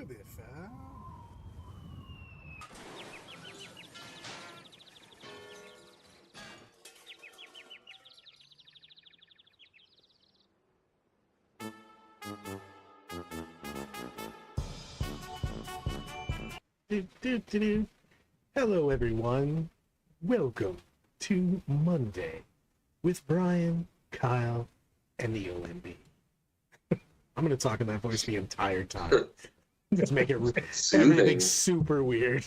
To be fair. Do. Hello, everyone. Welcome to Monday with Brian, Kyle, and the OMB. I'm going to talk in that voice the entire time. Just make it everything super weird.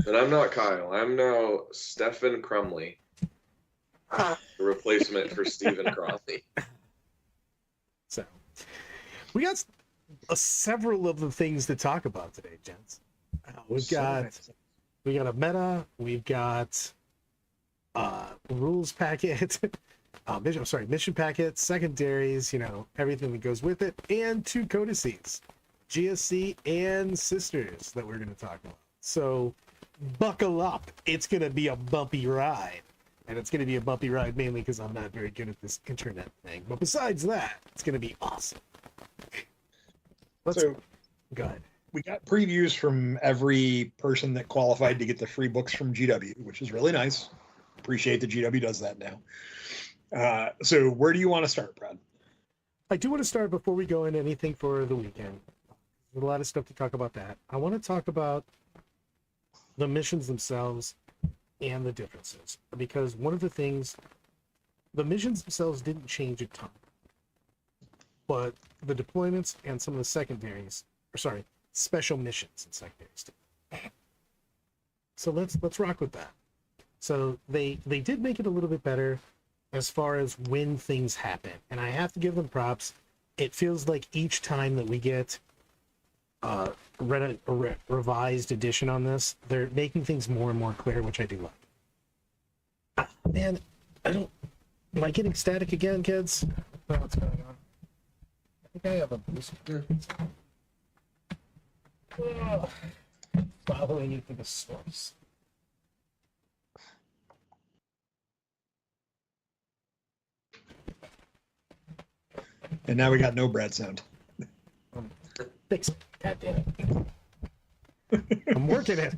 And I'm not Kyle. I'm now Stephen Crumley, the replacement for Stephen Crosby. So, we got several of the things to talk about today, gents. We got a meta. We've got rules packet. Mission packet, secondaries. You know, everything that goes with it, and 2 codices, GSC and sisters that we're going to talk about. So, buckle up. It's going to be a bumpy ride. And it's going to be a bumpy ride mainly because I'm not very good at this internet thing. But besides that, it's going to be awesome. Go ahead. We got previews from every person that qualified to get the free books from GW, which is really nice. Appreciate that GW does that now. So where do you want to start, Brad? I do want to start before we go into anything for the weekend. There's a lot of stuff to talk about that. I want to talk about the missions themselves and the differences, because one of the things, the missions themselves didn't change a ton, but the deployments and some of the secondaries, special missions and secondaries. So let's rock with that. So they did make it a little bit better as far as when things happen, and I have to give them props. It feels like each time that we get a revised edition on this, they're making things more and more clear, which I do like. Man, am I getting static again, kids? I don't know what's going on. I think I have a booster. Following you to the source. And now we got no Brad sound. Fix it. God damn it. I'm working it.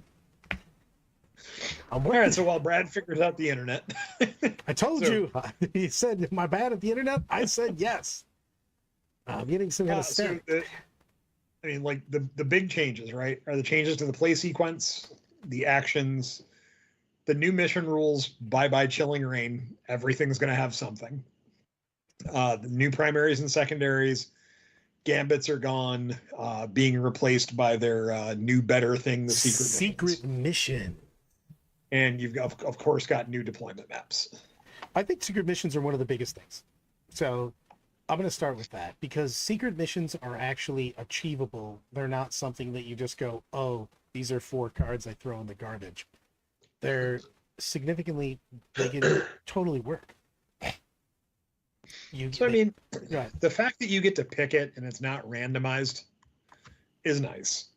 All right, so while Brad figures out the internet. I told you. He said, am I bad at the internet? I said yes. I'm getting some kind of static. The big changes, right, are the changes to the play sequence, the actions, the new mission rules, bye-bye Chilling Reign. Everything's going to have something. The new primaries and secondaries, gambits are gone, being replaced by their new better thing, the secret mission. And you've got, of course, got new deployment maps. I think secret missions are one of the biggest things. So I'm going to start with that, because secret missions are actually achievable. They're not something that you just go, oh, these are 4 cards I throw in the garbage. They're significantly, they can totally work. The fact that you get to pick it and it's not randomized is nice.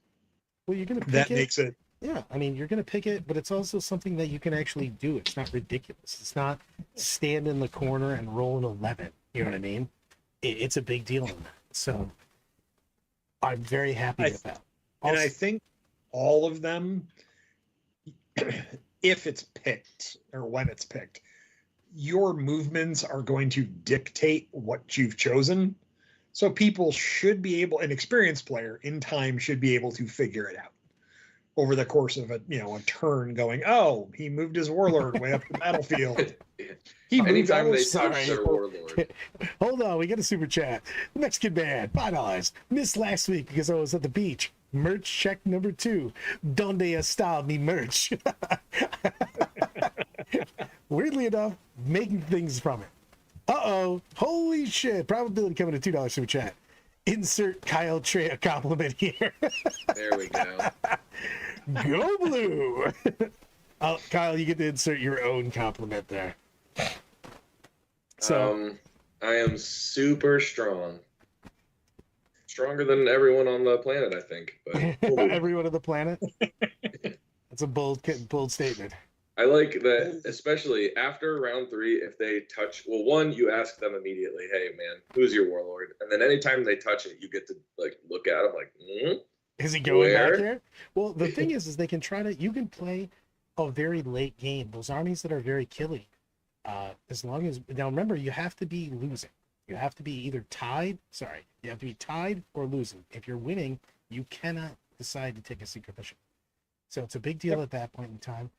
Well, you're going to pick that makes it. Yeah, I mean, you're going to pick it, but it's also something that you can actually do. It's not ridiculous. It's not stand in the corner and roll an 11. You know what I mean? It's a big deal in that. So I'm very happy with that. Also, and I think all of them, if it's picked or when it's picked, your movements are going to dictate what you've chosen. So people should be able, an experienced player in time should be able to figure it out over the course of a turn, going, oh, he moved his warlord way up the battlefield. Anytime they touch their warlord. Hold on, we got a super chat. Mexican man, $5. Missed last week because I was at the beach. Merch check number 2. Donde está mi merch? Weirdly enough, making things from it. Uh-oh. Holy shit. Probability coming to $2 super chat. Insert Kyle Trey a compliment here. There we go. Go blue. Kyle, you get to insert your own compliment there. So I am super strong. Stronger than everyone on the planet, I think. But everyone on the planet? That's a bold statement. I like that, especially after round 3, if they touch, well, one, you ask them immediately, hey, man, who's your warlord? And then anytime they touch it, you get to, like, look at them like, Is he going back where? here? Well, the thing is they can try to, you can play a very late game. Those armies that are very killy, as long as, now remember, you have to be losing. You have to be either tied, sorry, you have to be tied or losing. If you're winning, you cannot decide to take a secret mission. So it's a big deal at that point in time.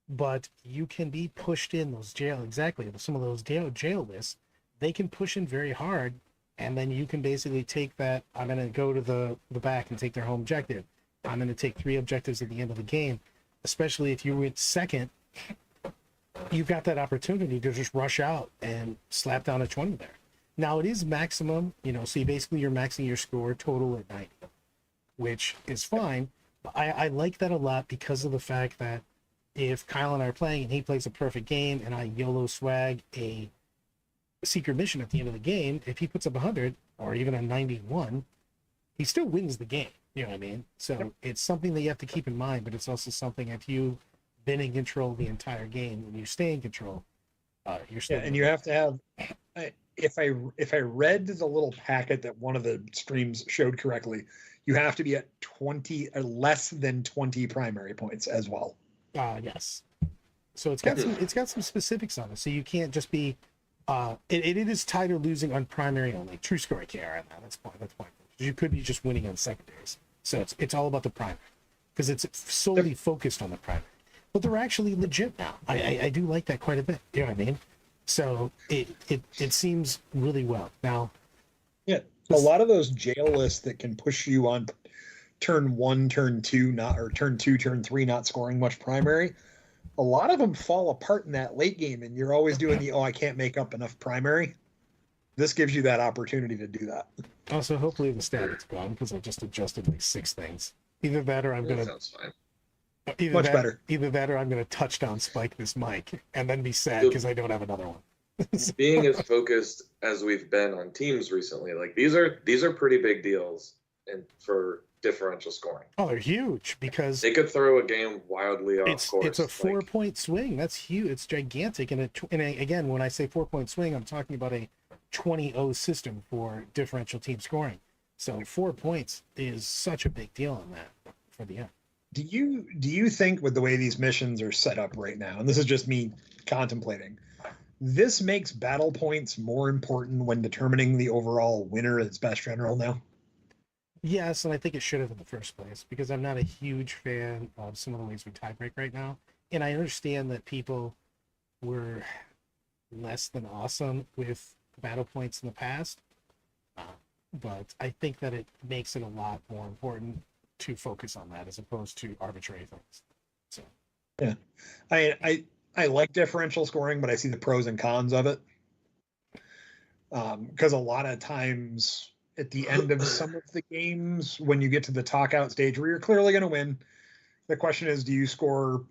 But you can be pushed in those jail, exactly, some of those jail lists, they can push in very hard, and then you can basically take that, I'm going to go to the back and take their home objective. I'm going to take 3 objectives at the end of the game, especially if you went second, you've got that opportunity to just rush out and slap down a 20 there. Now it is maximum, so you're maxing your score total at 90, which is fine. But I like that a lot because of the fact that if Kyle and I are playing and he plays a perfect game and I YOLO swag a secret mission at the end of the game, if he puts up 100 or even a 91, he still wins the game. You know what I mean? So it's something that you have to keep in mind, but it's also something if you've been in control the entire game and you stay in control, you're still. Yeah, and you have to have. If I read the little packet that one of the streams showed correctly, you have to be at 20 or less than 20 primary points as well. Yes. So it's got some specifics on it. So you can't just be it is tied or losing on primary only. True score I care on that. That's point. You could be just winning on secondaries. So it's all about the primary. Because it's solely focused on the primary. But they're actually legit now. I do like that quite a bit. You know what I mean? So it seems really well. Now a lot of those jail lists that can push you on turn 1, turn 2, turn 2, turn 3, not scoring much primary. A lot of them fall apart in that late game, and you're always doing I can't make up enough primary. This gives you that opportunity to do that. Also, hopefully the static's gone because I just adjusted like 6 things. Either that or I'm gonna. Sounds fine. Much better. Either that or I'm gonna touchdown spike this mic and then be sad because I don't have another one. Being as focused as we've been on teams recently, like these are pretty big deals, and for differential scoring. Oh, they're huge because they could throw a game wildly off course. It's a 4-point swing. That's huge. It's gigantic. And again, when I say 4-point swing, I'm talking about a 20-0 system for differential team scoring. So 4 points is such a big deal on that for the end. Do you think with the way these missions are set up right now, and this is just me contemplating, this makes battle points more important when determining the overall winner as best general now? Yes, and I think it should have in the first place because I'm not a huge fan of some of the ways we tiebreak right now. And I understand that people were less than awesome with battle points in the past, but I think that it makes it a lot more important to focus on that as opposed to arbitrary things. So yeah, I like differential scoring, but I see the pros and cons of it. Because a lot of times at the end of some of the games, when you get to the talk out stage where you're clearly going to win, the question is, do you score,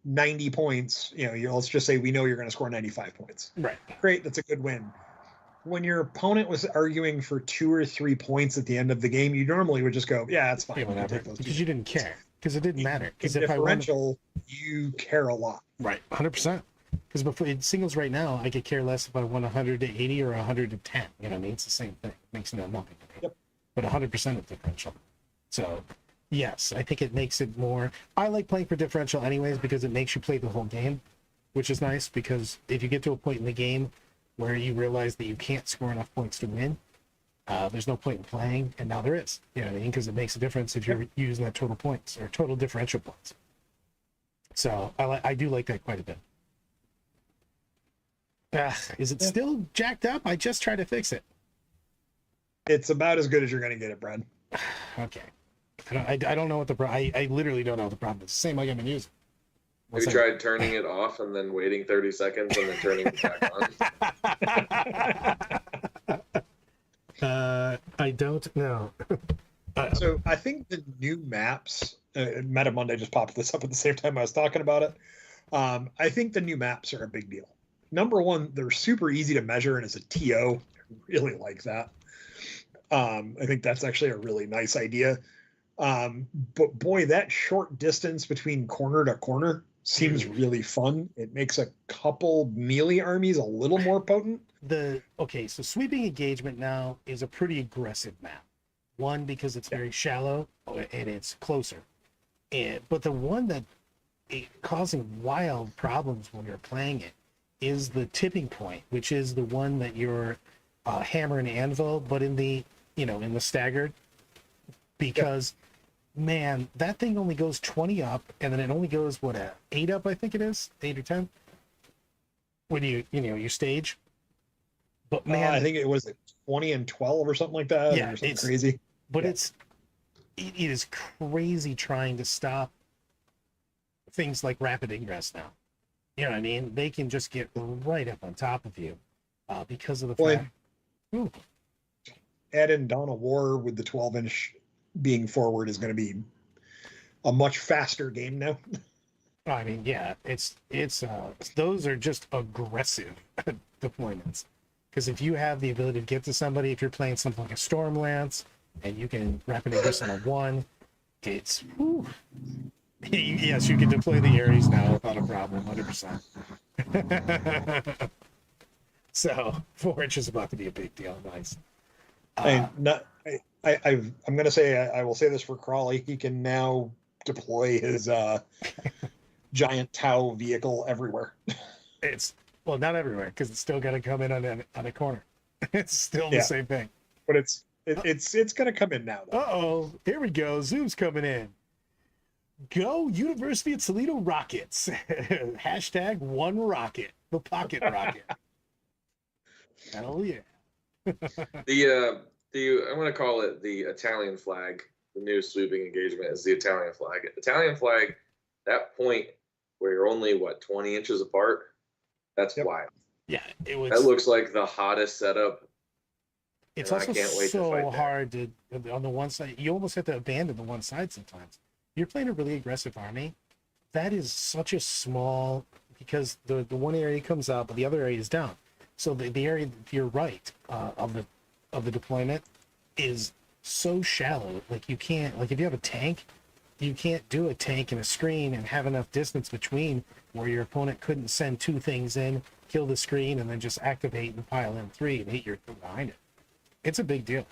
90 points? Let's just say we know you're going to score 95 points. Right. Great. That's a good win. When your opponent was arguing for 2 or 3 points at the end of the game, you normally would just go, yeah, that's fine. Yeah, whatever. Because you didn't care. Because it didn't matter. Because if differential, you care a lot. Right. 100%. Because before in singles right now, I could care less if I won 100 to 80 or 100 to 10. You know what I mean? It's the same thing. It makes no nothing to me. Yep. But 100% of differential. So, yes, I think it makes it more. I like playing for differential anyways because it makes you play the whole game, which is nice because if you get to a point in the game where you realize that you can't score enough points to win, there's no point in playing, and now there is. You know what I mean? Because it makes a difference if you're using that total points or total differential points. So I do like that quite a bit. Is it still jacked up? I just tried to fix it. It's about as good as you're going to get it, Brad. Okay. I don't know what the problem. I literally don't know what the problem is. Same like I've been using. Have you tried turning it off and then waiting 30 seconds and then turning it back on? I don't know. So I think the new maps, Meta Monday just popped this up at the same time I was talking about it. I think the new maps are a big deal. Number one, they're super easy to measure, and as a TO, I really like that. I think that's actually a really nice idea. But boy, that short distance between corner to corner seems really fun. It makes a couple melee armies a little more potent. So sweeping engagement now is a pretty aggressive map. One, because it's very shallow and it's closer. But the one that causing wild problems when you're playing it is the tipping point, which is the one that you're hammer and anvil, but in the in the staggered, because man, that thing only goes 20 up, and then it only goes 8 up, I think it is 8 or 10 when you stage. But man, I think it was 20 and 12 or something like that. Yeah, or something it's crazy. But it is crazy trying to stop things like rapid ingress now. You know what I mean? They can just get right up on top of you because of the fact. Ooh. Add in Dawn of War with the 12-inch being forward is going to be a much faster game now. I mean, yeah, it's those are just aggressive deployments. Because if you have the ability to get to somebody, if you're playing something like a Stormlance, and you can rapid ingress on a 1, it's whew. Yes, you can deploy the Ares now without a problem, 100%. So 4 inches is about to be a big deal. Nice. I'm going to say, I will say this for Crawley. He can now deploy his giant Tau vehicle everywhere. It's not everywhere, because it's still got to come in on a corner. It's still the same thing. But it's going to come in now, though. Uh-oh, here we go. Zoom's coming in. Go University of Toledo Rockets. Hashtag one rocket, the pocket rocket. Hell yeah. I want to call it the Italian flag. The new sweeping engagement is the Italian flag. Italian flag, that point where you're only 20 inches apart. That's wild. Yeah, it was. That looks like the hottest setup. It's also so hard to on the one side. You almost have to abandon the one side sometimes. You're playing a really aggressive army. That is such a small, because the one area comes up, but the other area is down. So the area to your right of the deployment is so shallow. Like you can't, like if you have a tank, you can't do a tank and a screen and have enough distance between where your opponent couldn't send 2 things in, kill the screen, and then just activate and pile in 3 and hit your thing behind it. It's a big deal.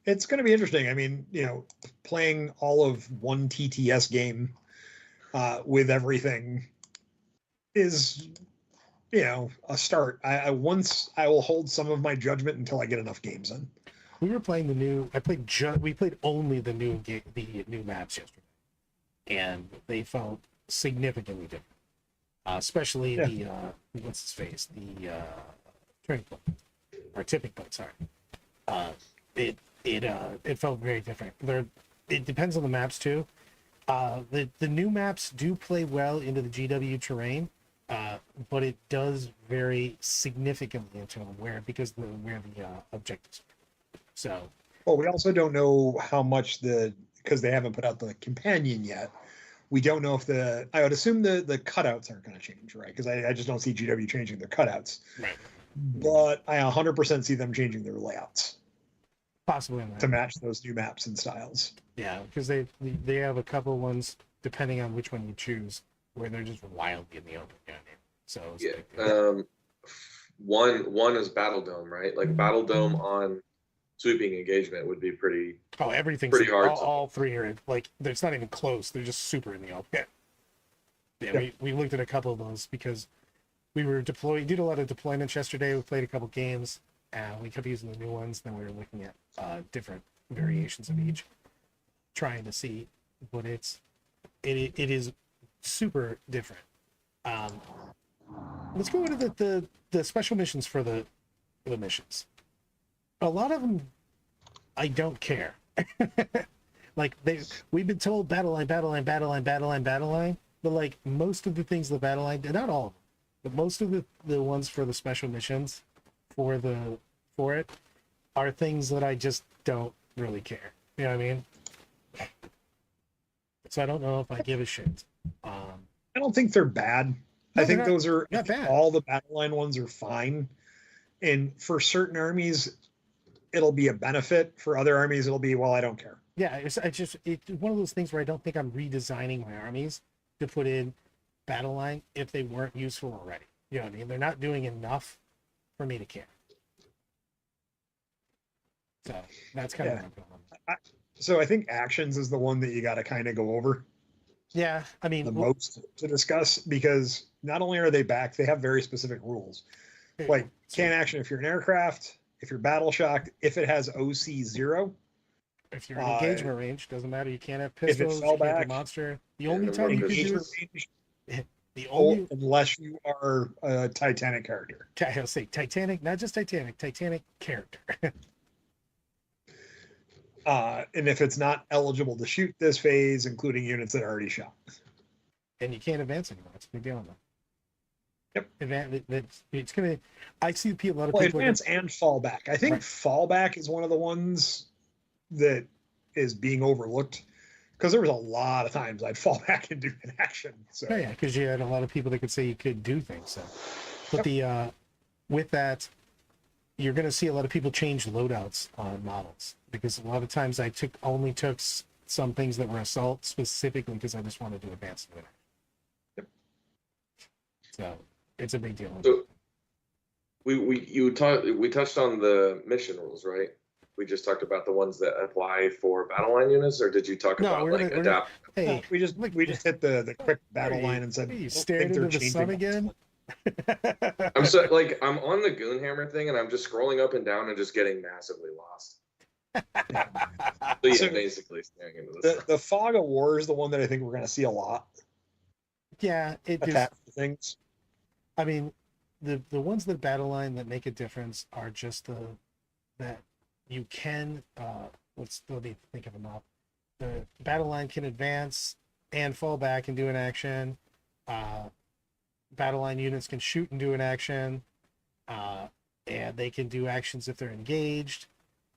It's going to be interesting. I mean, playing all of one TTS game with everything is, a start. I will hold some of my judgment until I get enough games in. We were playing we played only the new maps yesterday, and they felt significantly different. Especially the what's his face, the turning point or tipping point. Sorry, it felt very different. It depends on the maps too. The new maps do play well into the GW terrain, but it does vary significantly into where the objectives are. So, well, we also don't know how much because they haven't put out the companion yet. We don't know if I would assume the cutouts aren't going to change, right? Because I just don't see GW changing their cutouts. Right. But I 100% see them changing their layouts. Possibly to match those new maps and styles. Yeah, because they have a couple ones, depending on which one you choose, where they're just wildly in the open. You know what I mean? So one is Battle Dome, right? Like Battle Dome on sweeping engagement would be pretty. Oh, everything's pretty hard. All 3 are like it's not even close. They're just super in the open. Yeah. We looked at a couple of those because we were did a lot of deployments yesterday. We played a couple games. We kept using the new ones. Then we were looking at different variations of each, trying to see. But it is super different. Let's go into the special missions for the missions. A lot of them, I don't care. Like we've been told battle line, but like most of the things in the battle line, not all of them, but most of the ones for the special missions for it are things that I just don't really care. You know what I mean? So I don't know if I give a shit. I don't think they're bad. No, I think those are not bad. All the battle line ones are fine. And for certain armies, it'll be a benefit. For other armies, it'll be, well, I don't care. Yeah, it's one of those things where I don't think I'm redesigning my armies to put in battle line if they weren't useful already. You know what I mean? They're not doing enough for me to care. So that's kind of Yeah. where I'm going. So I think actions is the one that you got to kind of go over Yeah, I mean, the most to discuss, because not only are they back, they have very specific rules. Like can action if you're an aircraft, if you're battle shocked, if it has OC 0, if you're in engagement range, doesn't matter. You can't have if it pistols. fell You can't back, do monster. The Yeah, only the time you could do engagement it, range, the only unless you are a Titanic character. I'll say Titanic, not just Titanic, Titanic character. And if it's not eligible to shoot this phase, including units that are already shot. And you can't advance anymore. It's a big deal on that. Yep. It's gonna. I see a lot of Well, people. advance and fallback. I think Right. fallback is one of the ones that is being overlooked, because there was a lot of times I'd fall back and do an action. So Oh, yeah, because you had a lot of people that could say you could do things. So, but with that, you're going to see a lot of people change loadouts on models, because a lot of times I only took some things that were assault specifically because I just wanted to advance with it. Yep. So it's a big deal. So we touched on the mission rules, right? We just talked about the ones that apply for battle line units, or did you talk No, about we're like gonna- adapt? Hey, we just hit the quick battle Are you- line and said, are you "I don't staring think they're into the sun changing again? I'm so like I'm on the Goonhammer thing and I'm just scrolling up and down and just getting massively lost. So yeah, So, basically staring into the sun. The fog of war is the one that I think we're going to see a lot Yeah, it just. attached to things. I mean, the ones that battle line that make a difference are just that you can let me think of them all. The battle line can advance and fall back and do an action. Battle line units can shoot and do an action, and they can do actions if they're engaged,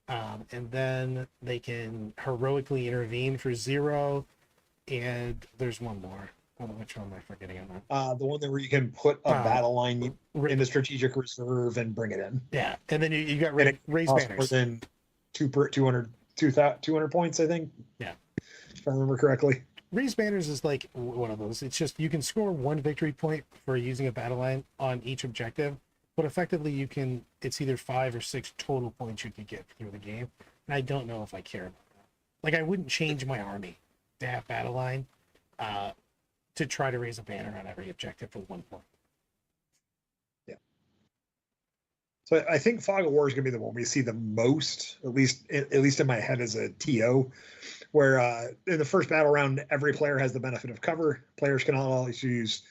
and then they can heroically intervene for 0. And there's one more. I don't know which one am I forgetting on that. The one that where you can put a battle line into strategic reserve and bring it in. Yeah, and then you got And it raise costs banners. more than 200 points, I think. Yeah. If I remember correctly. Raise banners is like one of those. It's just you can score 1 victory point for using a battle line on each objective, but effectively it's either 5 or 6 total points you could get through the game. And I don't know if I care about that. Like, I wouldn't change my army to have battle line to try to raise a banner on every objective for 1 point. Yeah. So I think Fog of War is going to be the one we see the most, at least in my head as a TO, where in the first battle round, every player has the benefit of cover. Players can always use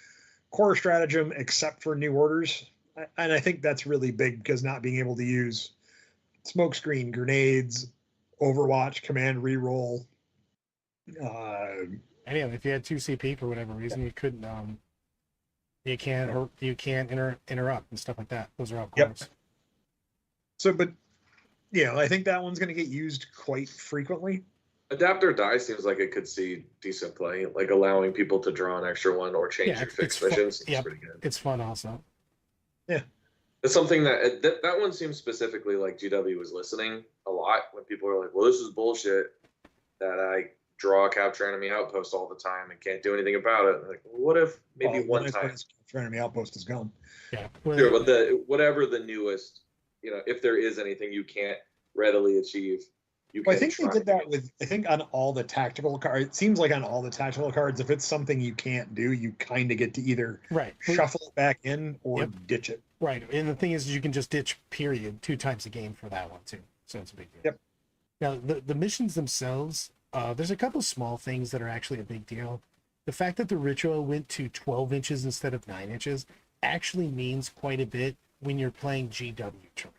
core stratagem except for new orders. And I think that's really big, because not being able to use smokescreen, grenades, Overwatch, command reroll. Anyway, if you had 2 CP for whatever reason, you couldn't you can't interrupt and stuff like that. Those are all cards. So, but I think that one's going to get used quite frequently. Adapt or Die seems like it could see decent play, like allowing people to draw an extra one or change your fixed missions. It's pretty good. It's fun also. Yeah. It's something that one seems specifically like GW was listening a lot when people are like, well, this is bullshit that I draw a capture enemy outpost all the time and can't do anything about it. Like, well, what if maybe one time enemy outpost is gone? Yeah. Sure, but whatever the newest, if there is anything you can't readily achieve, I think they did that with, I think on all the tactical cards. It seems like on all the tactical cards, if it's something you can't do, you kind of get to either shuffle it back in or ditch it. Right. And the thing is, you can just ditch period 2 times a game for that one too. So it's a big deal. Yep. Now the missions themselves, there's a couple small things that are actually a big deal. The fact that the ritual went to 12 inches instead of 9 inches actually means quite a bit when you're playing GW terrain,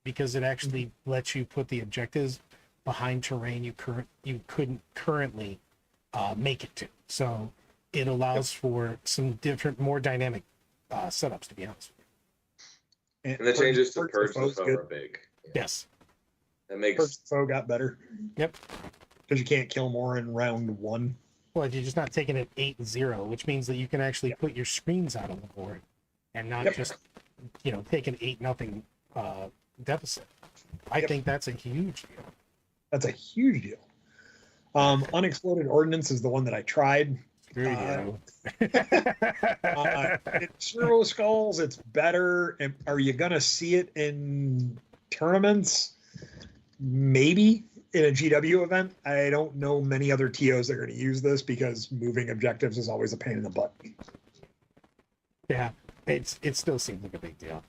because it actually lets you put the objectives behind terrain you couldn't currently make it to. So it allows for some different, more dynamic setups, to be honest with you. And the changes to Purge the Foe are big. Yes. That makes Purge the Foe got better. Yep. Because you can't kill more in round 1. Well, you're just not taking it 8-0, which means that you can actually put your screens out on the board and not just take an 8-0 deficit. I think that's a huge deal. That's a huge deal. Unexploded Ordnance is the one that I tried. Screw you. It's Servo Skulls. It's better. Are you gonna see it in tournaments? Maybe in a GW event. I don't know many other TOs that are going to use this because moving objectives is always a pain in the butt. Yeah, it still seems like a big deal.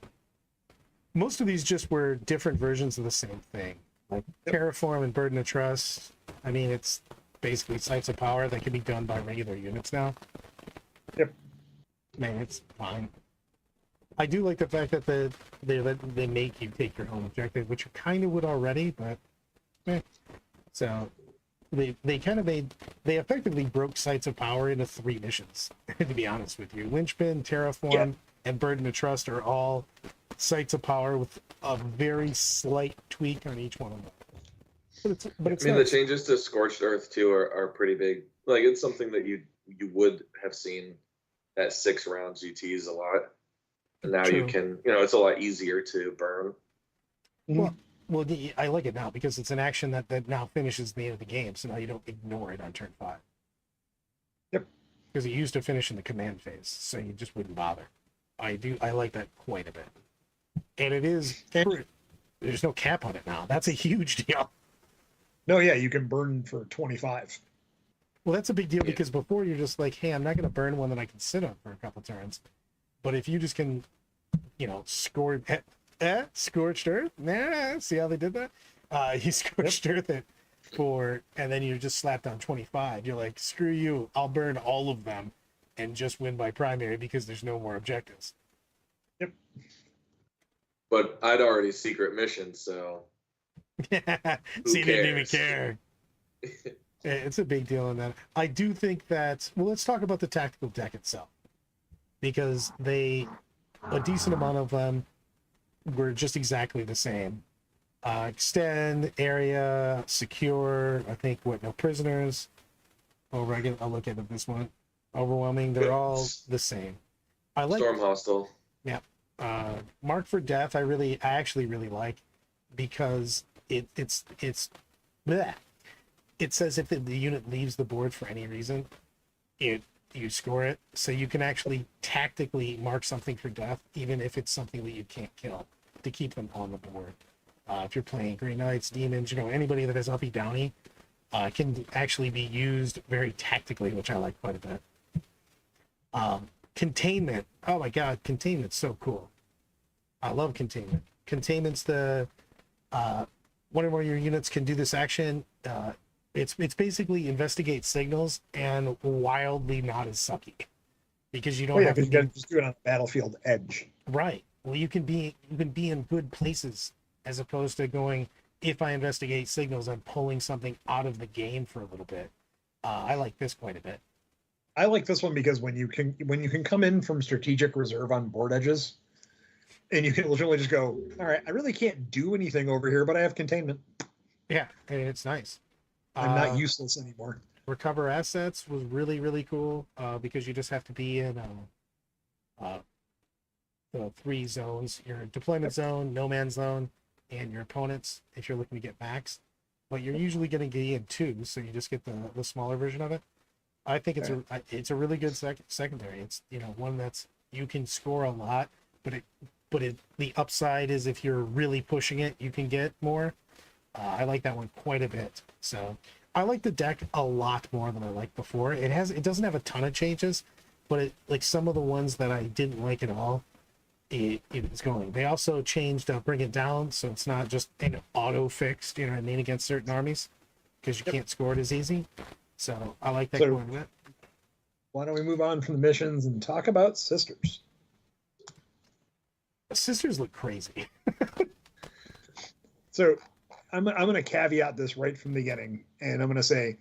Most of these just were different versions of the same thing, like Terraform and Burden of Trust. I mean, it's basically sites of power that can be done by regular units now. Yep. Man, it's fine. I do like the fact that they make you take your home objective, which you kind of would already, but so they effectively broke sites of power into 3 missions. To be honest with you, Lynchpin, Terraform, and Burden of Trust are all sites of power with a very slight tweak on each one of them. But it's I mean, nice. the changes to Scorched Earth too are pretty big. Like, it's something that you would have seen at 6-round GTs a lot. And now you True. can, it's a lot easier to burn. Well, I like it now because it's an action that now finishes the end of the game, so now you don't ignore it on turn 5. Yep. Because it used to finish in the command phase, so you just wouldn't bother. I like that quite a bit. And it is, there's no cap on it now. That's a huge deal. No, yeah, you can burn for 25. Well, that's a big deal because before you're just like, hey, I'm not going to burn one that I can sit on for a couple turns. But if you just can, score Scorched Earth, see how they did that? You Scorched Earth it and then you're just slapped on 25. You're like, screw you, I'll burn all of them and just win by primary because there's no more objectives. Yep. But I'd already secret mission, so So you didn't even cares? care. It's a big deal in that. I do think that, well, let's talk about the tactical deck itself. Because a decent amount of them were just exactly the same. Extend, area, secure, I think, no prisoners. I'll look at this one. Overwhelming, they're all the same. I like Storm Hostile. Yeah. Mark for Death, I actually really like because it's bleh. It says if the unit leaves the board for any reason, you score it, so you can actually tactically mark something for death, even if it's something that you can't kill, to keep them on the board. If you're playing Grey Knights, Demons, anybody that has uppy downy, can actually be used very tactically, which I like quite a bit. Containment. Oh my god, Containment's so cool. I love Containment. Containment's the one or more of your units can do this action. It's basically investigate signals and wildly not as sucky because you don't have to you just do it on the battlefield edge. Right. Well, you can be in good places as opposed to going, if I investigate signals, I'm pulling something out of the game for a little bit. I like this quite a bit. I like this one because when you can come in from strategic reserve on board edges, and you can literally just go, all right, I really can't do anything over here, but I have containment. Yeah, and it's nice. I'm not useless anymore. Recover assets was really, really cool because you just have to be in the 3 zones: your deployment zone, no man's zone, and your opponents if you're looking to get max. But you're usually going to get in 2, so you just get the smaller version of it. I think it's a really good secondary. It's one that's you can score a lot, but the upside is if you're really pushing it, you can get more. I like that one quite a bit. So I like the deck a lot more than I liked before. It doesn't have a ton of changes, but like some of the ones that I didn't like at all, it is going. They also changed Bring It Down, so it's not just an auto fixed, what I mean, against certain armies, because you can't score it as easy. So I like that quite a bit. Why don't we move on from the missions and talk about Sisters? Sisters look crazy. So I'm going to caveat this right from the beginning, and I'm going to say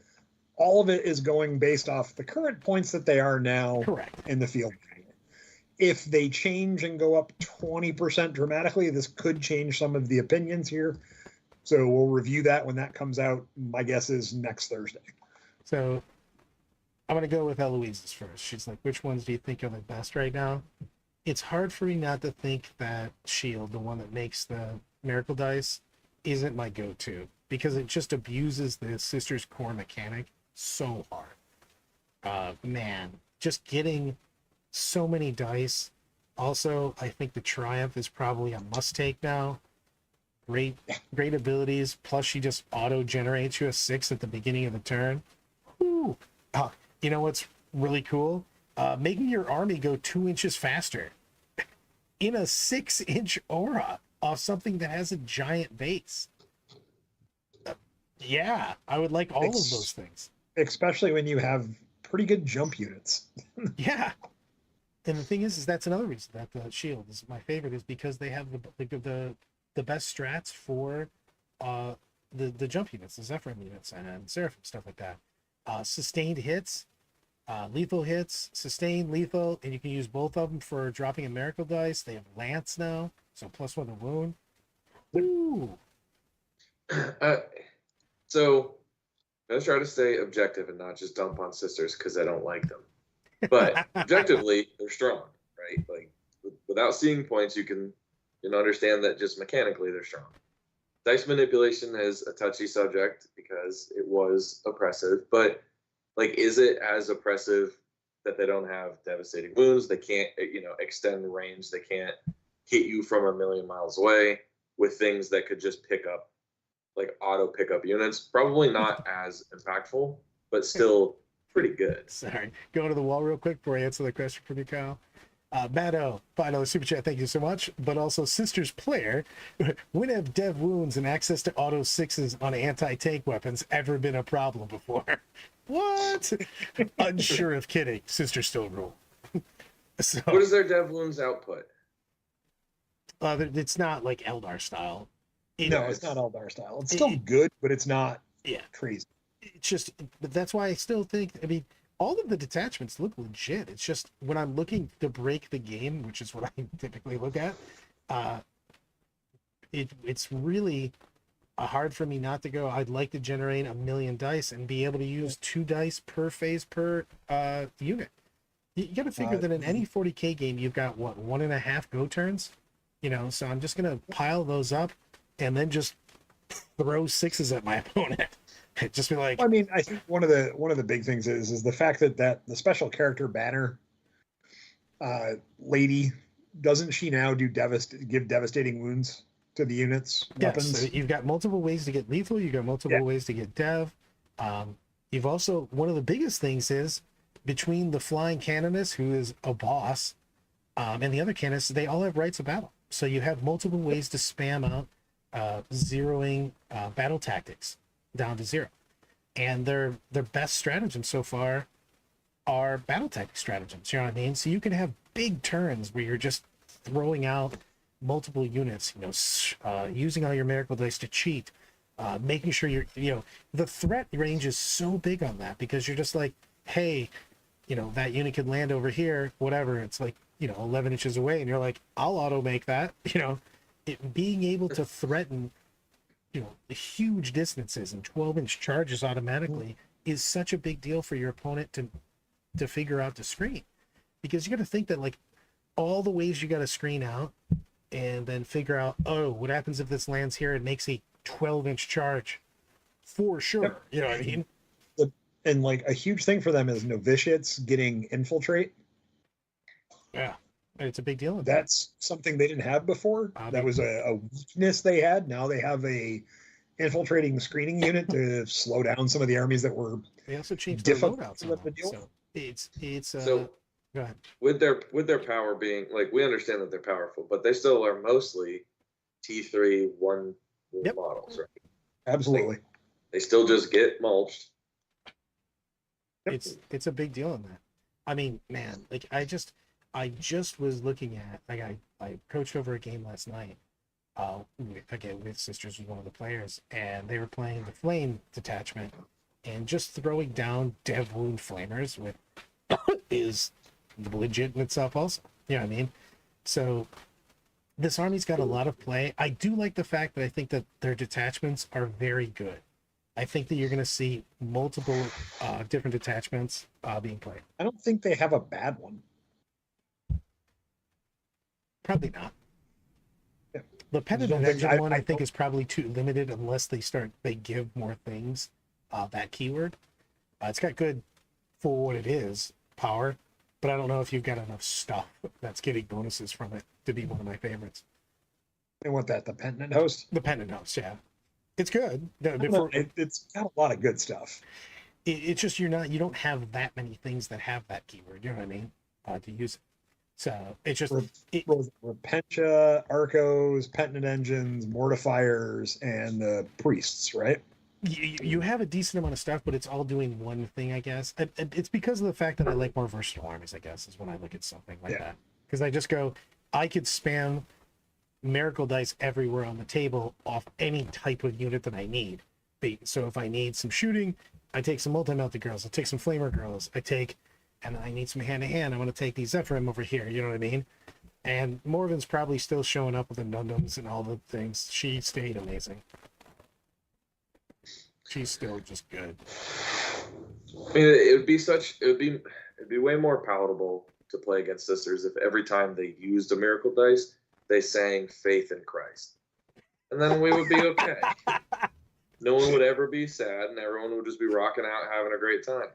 all of it is going based off the current points that they are now. Correct. In the field. If they change and go up 20% dramatically, this could change some of the opinions here. So we'll review that when that comes out. My guess is next Thursday. So I'm going to go with Eloise's first. She's like, which ones do you think are the best right now? It's hard for me not to think that Shield, the one that makes the Miracle Dice, isn't my go-to because it just abuses the Sisters core mechanic so hard. Man, just getting so many dice. Also, I think the Triumph is probably a must-take now. Great abilities. Plus, she just auto-generates you a 6 at the beginning of the turn. Woo! You know what's really cool? Making your army go 2 inches faster in a 6-inch aura off something that has a giant base. Yeah, I would like all of those things. Especially when you have pretty good jump units. Yeah. And the thing is that's another reason that the shield is my favorite, is because they have the best strats for the jump units, the Zephyrin units and Seraphim, stuff like that. Sustained hits, lethal hits, sustained, lethal, and you can use both of them for dropping a miracle dice. They have Lance now, so +1 to wound. Woo! So let's try to stay objective and not just dump on Sisters because I don't like them. But objectively, they're strong, right? Like without seeing points, you can understand that just mechanically they're strong. Dice manipulation is a touchy subject because it was oppressive, but like, is it as oppressive that they don't have devastating wounds? They can't, extend range. They can't hit you from a million miles away with things that could just pick up, like auto pickup units. Probably not as impactful, but still pretty good. Sorry, going to the wall real quick before I answer the question from you, Kyle. Maddo, $5 super chat, thank you so much. But also, Sisters player, when have dev wounds and access to auto 6s on anti-tank weapons ever been a problem before? What? Unsure of kidding. Sisters still rule. So, What is their dev wounds output? it's not like Eldar style. No, it's not Eldar style. It's still good, but it's not crazy. It's just, but that's why I still think, I mean, all of the detachments look legit. It's just when I'm looking to break the game, which is what I typically look at, it's really hard for me not to go, I'd like to generate 1,000,000 dice and be able to use 2 dice per phase per unit. You got to figure that in any 40k game, you've got, what, 1.5 go turns? So I'm just going to pile those up and then just throw 6s at my opponent. Just be like, I mean, I think one of the big things is the fact that the special character banner lady, doesn't she now give devastating wounds to the units weapons? So you've got multiple ways to get lethal, you've got multiple ways to get dev. You've also, one of the biggest things is between the flying canonist, who is a boss, and the other canonists, they all have rights of battle. So you have multiple ways to spam out zeroing battle tactics down to 0, and their best stratagems so far are battle tactic stratagems. You know what I mean? So you can have big turns where you're just throwing out multiple units, using all your miracle dice to cheat, making sure the threat range is so big on that, because you're just like, hey, that unit could land over here, whatever. It's like 11 inches away, and you're like, I'll auto make that. Being able to threaten huge distances and 12-inch charges automatically is such a big deal for your opponent to figure out to screen, because you got to think that, like, all the ways you got to screen out and then figure out, oh, what happens if this lands here and makes a 12-inch charge for sure. Yep. You know what I mean? And like a huge thing for them is novitiates getting infiltrate. Yeah, it's a big deal. That's something they didn't have before. That was a weakness they had. Now they have a infiltrating screening unit to slow down some of the armies that were. They also changed their loadouts. So it's so go ahead. With their power being, like, we understand that they're powerful, but they still are mostly T3 1 models, right? Absolutely. They still just get mulched. It's a big deal in that. I mean, man, like, I just was looking at, like, I coached over a game last night, with Sisters, was one of the players, and they were playing the Flame detachment, and just throwing down dev wound flamers with is legit in itself also. You know what I mean? So this army's got a lot of play. I do like the fact that I think that their detachments are very good. I think that you're going to see multiple different detachments being played. I don't think they have a bad one. Probably not. Yeah. The I just penitent don't think engine one, I think, don't- is probably too limited unless they give more things. That keyword, it's got good for what it is, power, but I don't know if you've got enough stuff that's getting bonuses from it to be one of my favorites. I want that the Penitent Host. The pendant house, yeah, it's good. I don't know, it's got a lot of good stuff. It's just you don't have that many things that have that keyword. You know what I mean? To use it. So it's just Repentia, Arcos, Penitent Engines, Mortifiers, and the Priests, right? you have a decent amount of stuff, but it's all doing one thing, I guess. And it's because of the fact that I like more versatile armies, I guess, is when I look at something like that. Because I just go, I could spam miracle dice everywhere on the table off any type of unit that I need. So if I need some shooting, I take some multi-melted girls, I take some flamer girls, and I need some hand-to-hand, I want to take these Zephyrim over here, you know what I mean? And Morven's probably still showing up with the Nundums and all the things. She stayed amazing. She's still just good. I mean, it'd be way more palatable to play against sisters if every time they used a miracle dice, they sang "Faith in Christ," and then we would be okay. No one would ever be sad, and everyone would just be rocking out, having a great time.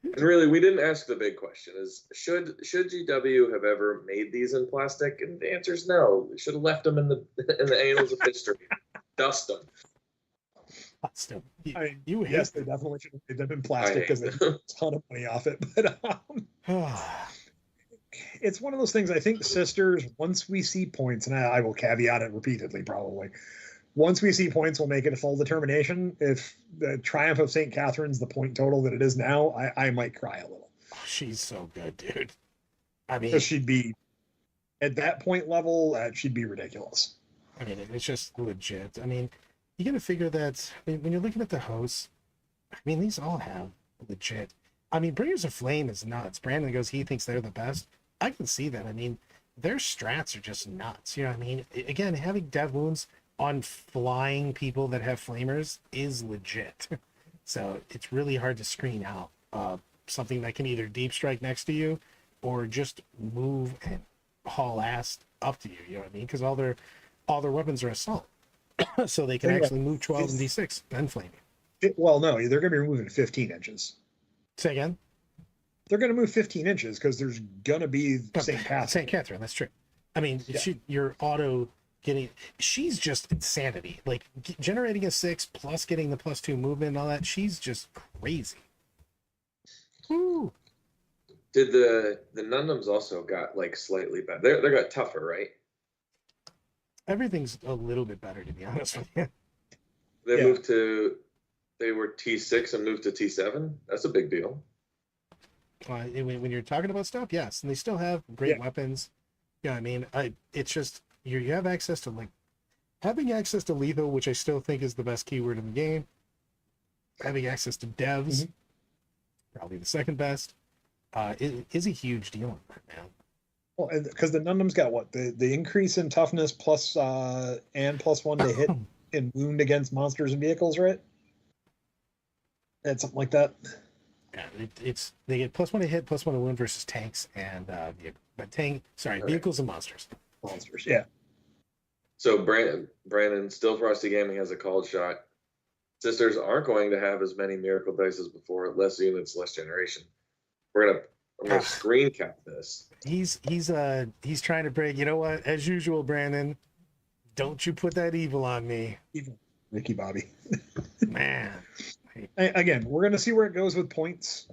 And really, we didn't ask the big question: is should GW have ever made these in plastic? And the answer is no. We should have left them in the annals of history. Dust them. Still, yes, they definitely should have made them in plastic because they made a ton of money off it. But it's one of those things. I think sisters, once we see points, and I will caveat it repeatedly, probably. Once we see points, we'll make it a full determination. If the Triumph of St. Catherine's the point total that it is now, I might cry a little. She's so good, dude. I mean, because she'd be at that point level, she'd be ridiculous. I mean, it's just legit. I mean, you got to figure that when you're looking at the hosts, I mean, these all have legit. I mean, Bringers of Flame is nuts. Brandon goes, he thinks they're the best. I can see that. I mean, their strats are just nuts. You know what I mean? Again, having dev wounds on flying people that have flamers is legit. So it's really hard to screen out something that can either deep strike next to you or just move and haul ass up to you. You know what I mean? Because all their weapons are assault. So they can actually move 12 and d6 and flame you. Well, no, they're going to be moving 15 inches. Say again? They're going to move 15 inches because there's going to be St. Catherine. St. Catherine, that's true. I mean, you're auto getting... She's just insanity. Like, generating a 6 plus getting the +2 movement and all that, she's just crazy. Woo! Did the Nundums also got, like, slightly better? They got tougher, right? Everything's a little bit better, to be honest with you. They were T6 and moved to T7. That's a big deal. When you're talking about stuff, yes, and they still have great weapons. Yeah, I mean, it's just you have access to having access to lethal, which I still think is the best keyword in the game. Having access to devs, probably the second best, is a huge deal on that, man. Well, because the Nundum's got what the increase in toughness plus and +1 to hit and wound against monsters and vehicles, right? And something like that. Yeah, they get +1 to hit, +1 to wound versus tanks and vehicles and monsters. Monsters, yeah. So Brandon, Still Frosty Gaming has a called shot. Sisters aren't going to have as many miracle dice as before, less units, less generation. I'm gonna screen cap this. He's trying to break. You know what? As usual, Brandon, don't you put that evil on me. Evil, Ricky Bobby. Man. Again, we're going to see where it goes with points,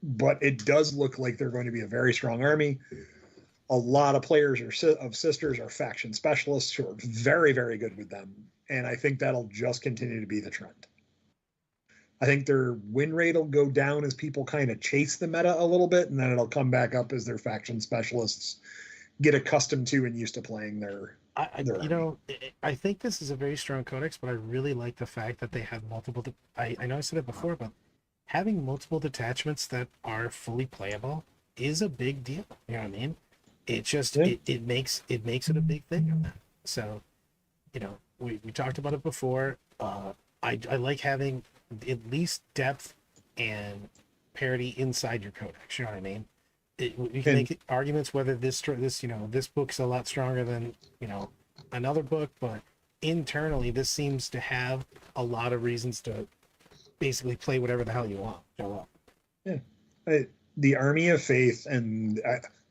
but it does look like they're going to be a very strong army. A lot of players of sisters are faction specialists who are very, very good with them, and I think that'll just continue to be the trend. I think their win rate will go down as people kind of chase the meta a little bit, and then it'll come back up as their faction specialists get accustomed to and used to playing their I think this is a very strong codex, but I really like the fact that they have multiple. I know I said it before, but having multiple detachments that are fully playable is a big deal. You know what I mean? It just it makes it a big thing on that. So, we talked about it before. I like having at least depth and parity inside your codex. You know what I mean? You can make arguments whether this this book's a lot stronger than another book, but internally this seems to have a lot of reasons to basically play whatever the hell you want. Show up. Yeah, the Army of Faith, and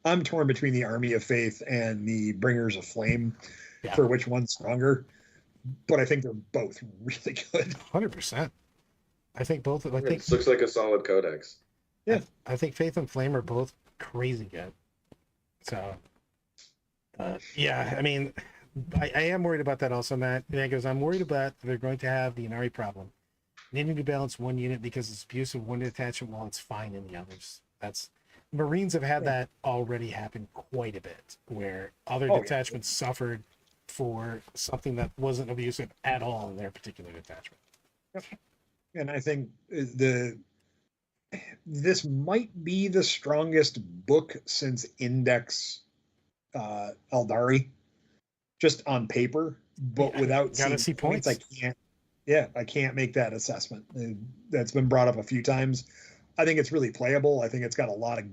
I'm torn between the Army of Faith and the Bringers of Flame, for which one's stronger. But I think they're both really good. 100%. I think both. I think it looks like a solid codex. Yeah, I think Faith and Flame are both crazy good. So, yeah, I mean, I am worried about that also, Matt. Because I'm worried about they're going to have the Inari problem. Needing to balance one unit because it's abuse of one attachment while it's fine in the others. That's Marines have had that already happen quite a bit, where other detachments suffered for something that wasn't abusive at all in their particular detachment. And I think this might be the strongest book since Index Eldari, just on paper, but without see points. I can't make that assessment. That's been brought up a few times. I think it's really playable. I think it's got a lot of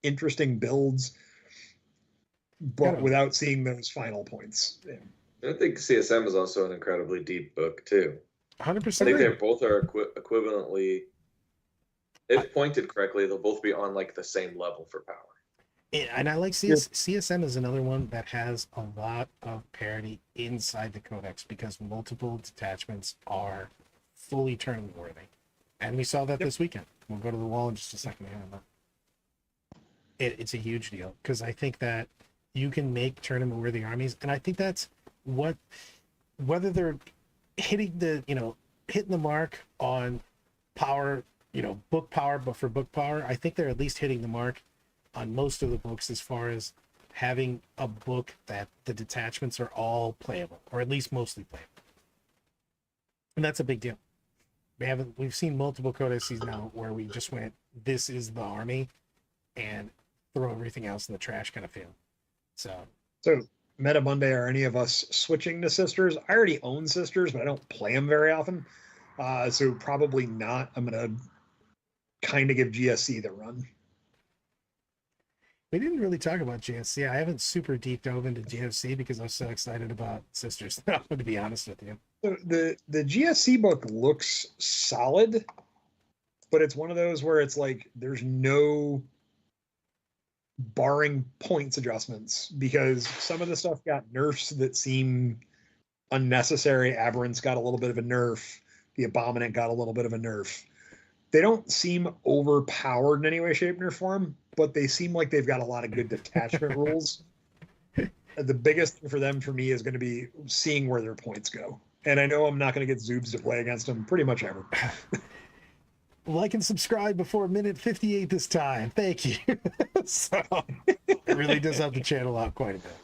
interesting builds, but without seeing those final points. I think CSM is also an incredibly deep book too. 100%. I think they both are equivalently, if pointed correctly, they'll both be on like the same level for power. And I like CSM is another one that has a lot of parity inside the codex because multiple detachments are fully tournament worthy, and we saw that this weekend. We'll go to the wall in just a second here. It's a huge deal because I think that you can make tournament worthy armies, and I think that's whether they're hitting the mark on power, book power, but for book power, I think they're at least hitting the mark on most of the books as far as having a book that the detachments are all playable, or at least mostly playable. And that's a big deal. We've seen multiple codices now where we just went, this is the army, and throw everything else in the trash kind of feel. So Meta Monday, are any of us switching to Sisters? I already own Sisters, but I don't play them very often. So probably not. I'm going to kind of give GSC the run. We didn't really talk about GSC. I haven't super deep dove into GSC because I was so excited about Sisters. To be honest with you. So the GSC book looks solid, but it's one of those where it's like there's no barring points adjustments because some of the stuff got nerfs that seem unnecessary. Aberrant's got a little bit of a nerf. The Abominant got a little bit of a nerf. They don't seem overpowered in any way, shape, or form, but they seem like they've got a lot of good detachment rules. The biggest thing for me is going to be seeing where their points go. And I know I'm not going to get Zoobs to play against them pretty much ever. Like and subscribe before minute 58 this time. Thank you. So it really does help the channel out quite a bit.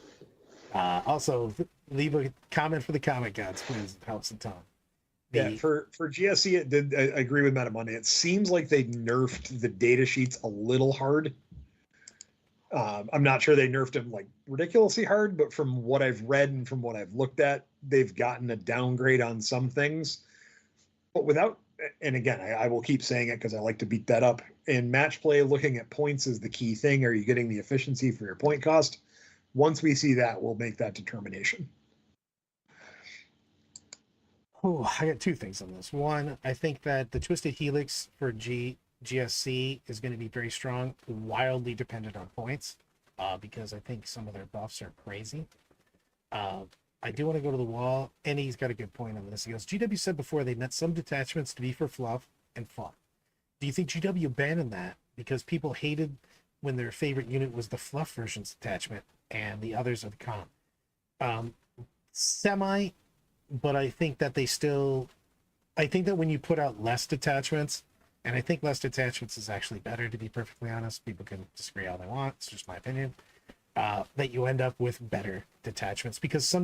Also, leave a comment for the comment gods, please. It helps a ton. For GSC, I agree with Meta Monday. It seems like they nerfed the data sheets a little hard. I'm not sure they nerfed them like ridiculously hard, but from what I've read and from what I've looked at, they've gotten a downgrade on some things. But without, and again, I will keep saying it because I like to beat that up. In match play, looking at points is the key thing. Are you getting the efficiency for your point cost? Once we see that, we'll make that determination. Oh, I got two things on this. One, I think that the Twisted Helix for GSC is going to be very strong, wildly dependent on points, because I think some of their buffs are crazy. I do want to go to the wall, and he's got a good point on this. He goes, GW said before they meant some detachments to be for fluff and fun. Do you think GW abandoned that because people hated when their favorite unit was the fluff version's detachment and the others are the con? Semi, but I think that I think that when you put out less detachments, and I think less detachments is actually better, to be perfectly honest. People can disagree all they want. It's just my opinion. That you end up with better detachments because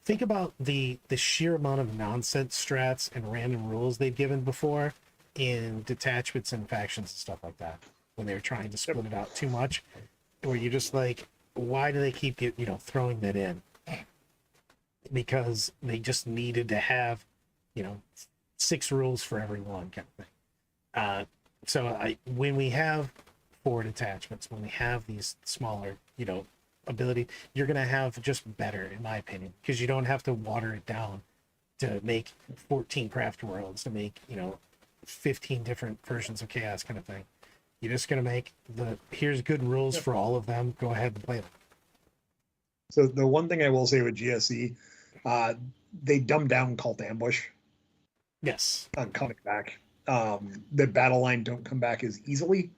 think about the sheer amount of nonsense strats and random rules they've given before in detachments and factions and stuff like that when they were trying to split it out too much, where you're just like, why do they keep throwing that in? Because they just needed to have 6 rules for every one kind of thing. So when we have forward attachments, when they have these smaller, ability, you're going to have just better, in my opinion, because you don't have to water it down to make 14 craft worlds, to make, 15 different versions of chaos kind of thing. You're just going to make here's good rules for all of them. Go ahead and play them. So the one thing I will say with GSE, they dumbed down Cult Ambush Yes. on coming back. The battle line don't come back as easily.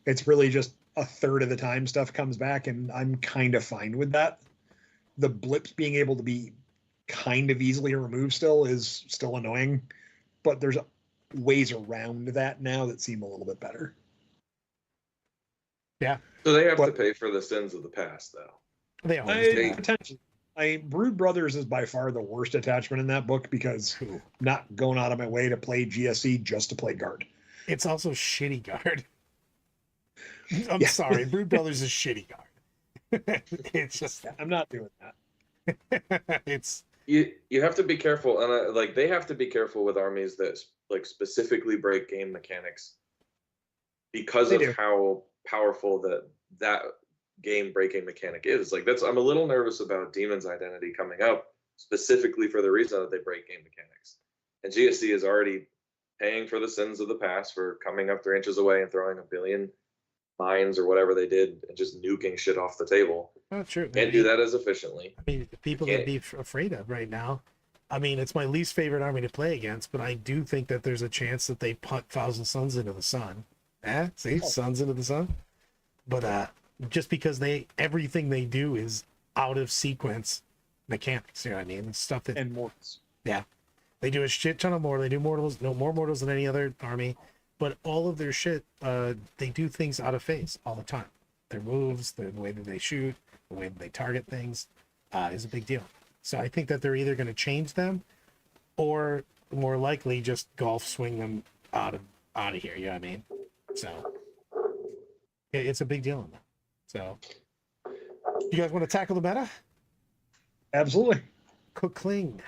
It's really just a third of the time stuff comes back, and I'm kind of fine with that. The blips being able to be kind of easily removed is still annoying, but there's ways around that now that seem a little bit better. Yeah. So they have to pay for the sins of the past, though. They always do. Potentially. Brood Brothers is by far the worst attachment in that book because not going out of my way to play GSE just to play guard. It's also shitty guard. I'm sorry, Brood Brothers is shitty guard. It's just I'm not doing that. it's You have to be careful, and they have to be careful with armies that specifically break game mechanics because of how powerful that game breaking mechanic is. I'm a little nervous about Demon's Identity coming up specifically for the reason that they break game mechanics. And GSC is already paying for the sins of the past for coming up 3 inches away and throwing a billion mines or whatever they did and just nuking shit off the table. not true. Can't do that as efficiently. I mean, the people that be afraid of right now. I mean, it's my least favorite army to play against, but I do think that there's a chance that they punt Thousand Suns into the sun. See, suns into the sun. But just because everything they do is out of sequence mechanics, you know what I mean? Stuff that And mortals. Yeah. They do a shit ton of more. They do mortals, no more mortals than any other army, but all of their shit, they do things out of phase all the time. Their moves, the way that they shoot, the way that they target things, is a big deal. So I think that they're either going to change them, or more likely just golf swing them out of here. You know what I mean? So it's a big deal in that. So you guys want to tackle the meta? Absolutely. Cookling.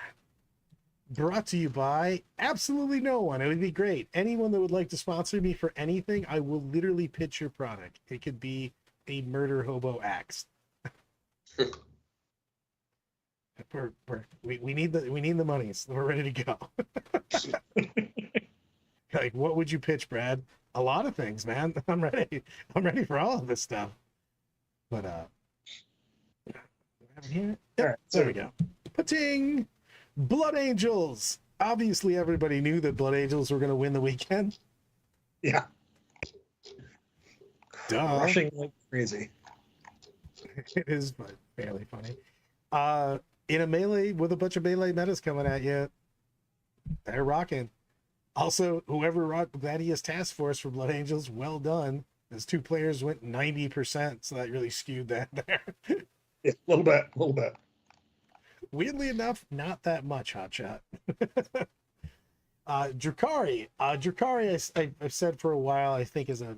Brought to you by absolutely no one. It would be great. Anyone that would like to sponsor me for anything, I will literally pitch your product. It could be a murder hobo axe. We need the money. So we're ready to go. Like, what would you pitch, Brad? A lot of things, man. I'm ready. I'm ready for all of this stuff. But here. Yep, All right, there we go. Pating. Blood Angels. Obviously, everybody knew that Blood Angels were going to win the weekend. Yeah. Duh. Rushing like crazy. It is fairly funny. In a melee with a bunch of melee metas coming at you, they're rocking. Also, whoever rocked Gladius Task Force for Blood Angels, well done. Those 2 players went 90%, so that really skewed that there. Yeah, a little bit. Weirdly enough, not that much, Hotshot. Drakari. Drakari, I've said for a while, I think is a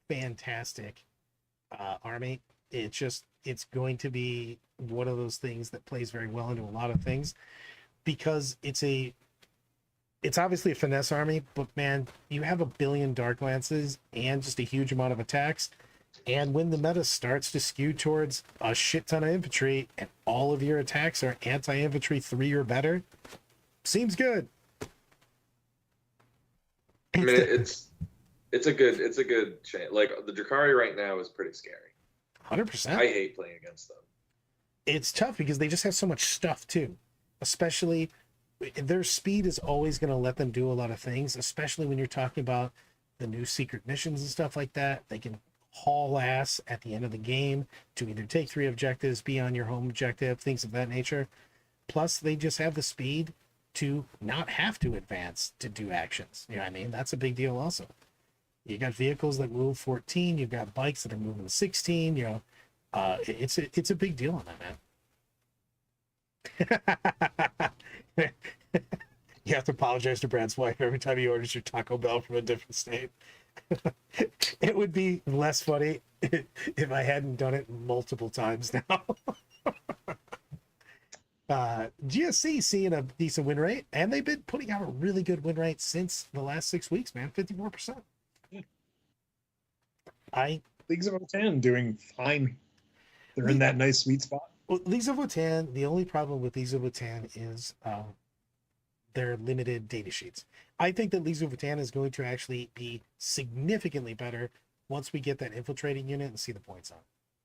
fantastic army. It's going to be one of those things that plays very well into a lot of things because it's obviously a finesse army, but man, you have a billion Dark Lances and just a huge amount of attacks. And when the meta starts to skew towards a shit ton of infantry and all of your attacks are anti-infantry 3 or better, seems good. I mean, it's a good change. Like the Drakari right now is pretty scary. 100%. I hate playing against them. It's tough because they just have so much stuff too. Especially their speed is always going to let them do a lot of things, especially when you're talking about the new secret missions and stuff like that. They can haul ass at the end of the game to either take 3 objectives, be on your home objective, things of that nature. Plus, they just have the speed to not have to advance to do actions. You know what I mean? That's a big deal also. You got vehicles that move 14, you've got bikes that are moving 16, it's a big deal on that, man. You have to apologize to Brad's wife every time he orders your Taco Bell from a different state. It would be less funny if I hadn't done it multiple times now. GSC seeing a decent win rate, and they've been putting out a really good win rate since the last 6 weeks, man. 54%. Leagues of Votann doing fine. They're in that nice sweet spot. Well, Leagues of Votann, the only problem with Leagues of Votann is their limited data sheets. I think that Leagues of Votann is going to actually be significantly better once we get that infiltrating unit and see the points on.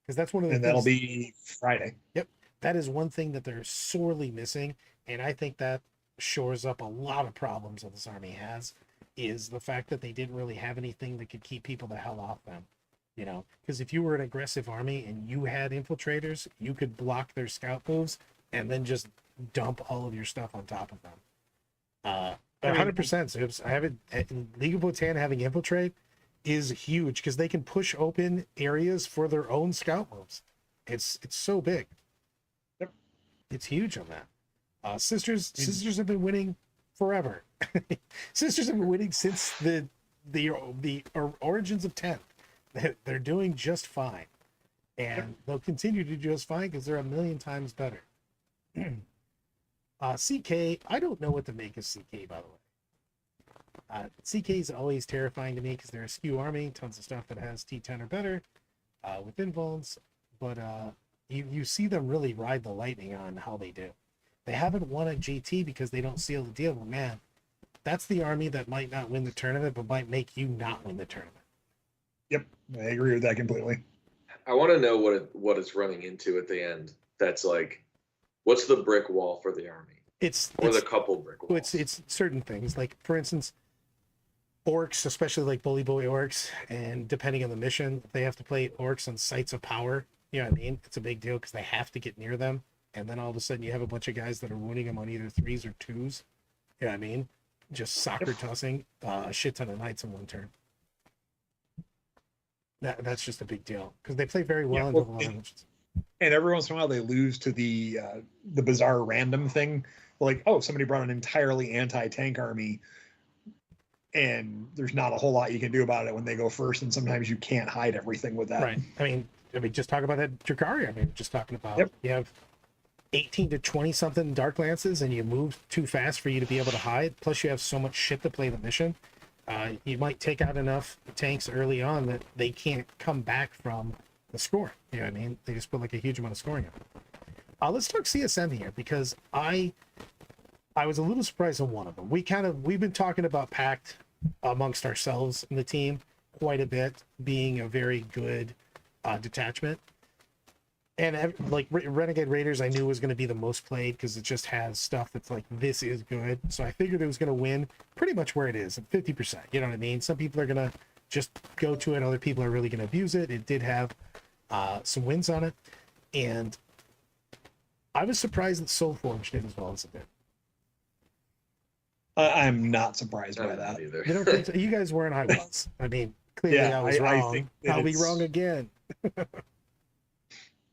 Because that's one of the And things. that'll be Friday. Yep. That is one thing that they're sorely missing. And I think that shores up a lot of problems that this army has, is the fact that they didn't really have anything that could keep people the hell off them. You know, because if you were an aggressive army and you had infiltrators, you could block their scout moves and then just dump all of your stuff on top of them. 100%. So I have it in League of Votann. Having infiltrate is huge because they can push open areas for their own scout moves. It's so big. Yep. It's huge on that. Sisters have been winning forever. Sisters have been winning since the origins of 10. They're doing just fine, and they'll continue to do just fine because they're a million times better. CK, I don't know what to make of CK, by the way. CK is always terrifying to me because they're a skew army, tons of stuff that has T10 or better with invulns, but you see them really ride the lightning on how they do. They haven't won a GT because they don't seal the deal, but man, that's the army that might not win the tournament, but might make you not win the tournament. Yep, I agree with that completely. I want to know what it's running into at the end. That's like, what's the brick wall for the army? It's the couple brick walls. It's certain things, like for instance, orcs, especially like bully boy orcs, and depending on the mission, they have to play orcs on sites of power. You know what I mean? It's a big deal because they have to get near them, and then all of a sudden you have a bunch of guys that are wounding them on either 3s or 2s. You know what I mean? Just soccer tossing a shit ton of knights in one turn. That's just a big deal because they play very well in double missions. And every once in a while they lose to the bizarre random thing, like, oh, somebody brought an entirely anti-tank army, and there's not a whole lot you can do about it when they go first, and sometimes you can't hide everything with that. Right. I mean, just talk about that Drakari. I mean, just talking about you have 18 to 20 something dark lances, and you move too fast for you to be able to hide. Plus, you have so much shit to play the mission. You might take out enough tanks early on that they can't come back from the score. You know what I mean? They just put like a huge amount of scoring on it. Let's talk CSM here because I was a little surprised on one of them. We've been talking about Pact amongst ourselves in the team quite a bit, being a very good detachment. And like Renegade Raiders, I knew was going to be the most played because it just has stuff that's like, this is good. So I figured it was going to win pretty much where it is at 50%. You know what I mean? Some people are going to just go to it. Other people are really going to abuse it. It did have some wins on it. And I was surprised that Soulforge did as well as it did. I'm not surprised by that. Either. You don't think so? You guys weren't. I was. I mean, clearly I was wrong. I think I'll be wrong again.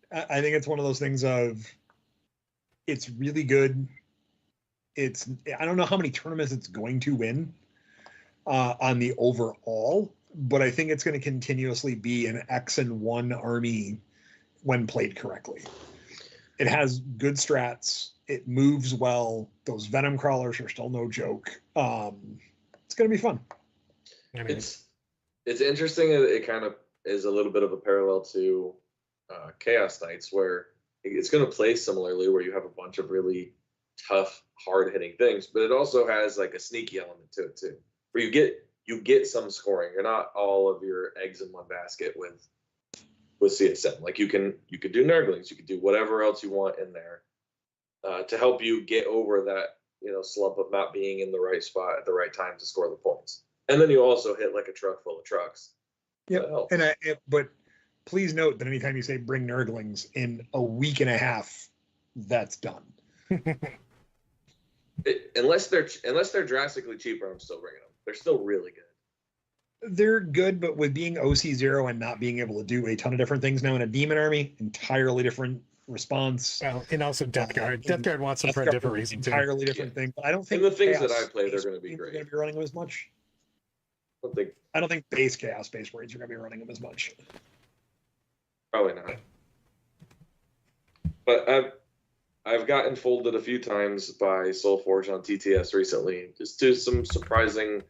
I think it's one of those things of, it's really good. I don't know how many tournaments it's going to win on the overall, but I think it's going to continuously be an X and 1 army when played correctly. It has good strats. It moves well. Those venom crawlers are still no joke. It's going to be fun. I mean, It's interesting. It kind of is a little bit of a parallel to Chaos Knights, where it's going to play similarly, where you have a bunch of really tough, hard-hitting things, but it also has like a sneaky element to it too, where you get some scoring. You're not all of your eggs in one basket with CSM. Like you could do Nurglings, you could do whatever else you want in there to help you get over that slump of not being in the right spot at the right time to score the points. And then you also hit like a truck full of trucks. Yeah, but please note that anytime you say bring Nurglings, in a week and a half, that's done. Unless they're drastically cheaper, I'm still bringing them. They're still really good. They're good, but with being OC0 and not being able to do a ton of different things now in a demon army, entirely different response. well, and also Death Guard. Death Guard wants them for a different reason too. Entirely different thing. But I don't think And the things that Chaos I play, they're Space going to be Marines great. Are going to be running them as much. I I don't think base Chaos Space Marines are going to be running them as much. Probably not. But I've gotten folded a few times by Soulforge on TTS recently, just to some surprising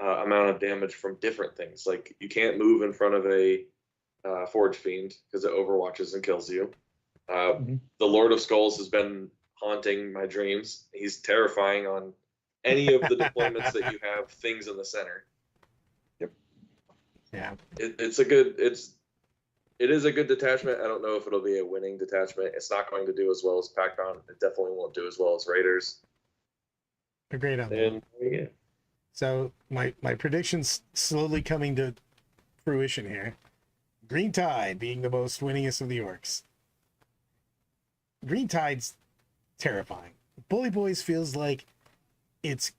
amount of damage from different things. Like you can't move in front of a Forge Fiend because it overwatches and kills you. The Lord of Skulls has been haunting my dreams. He's terrifying on any of the deployments that you have things in the center. Yep. Yeah. It is a good detachment. I don't know if it'll be a winning detachment. It's not going to do as well as Pacon. It definitely won't do as well as Raiders. Agreed on that. And yeah. So my prediction's slowly coming to fruition here. Green Tide being the most winningest of the orcs. Green Tide's terrifying. Bully Boys feels like it's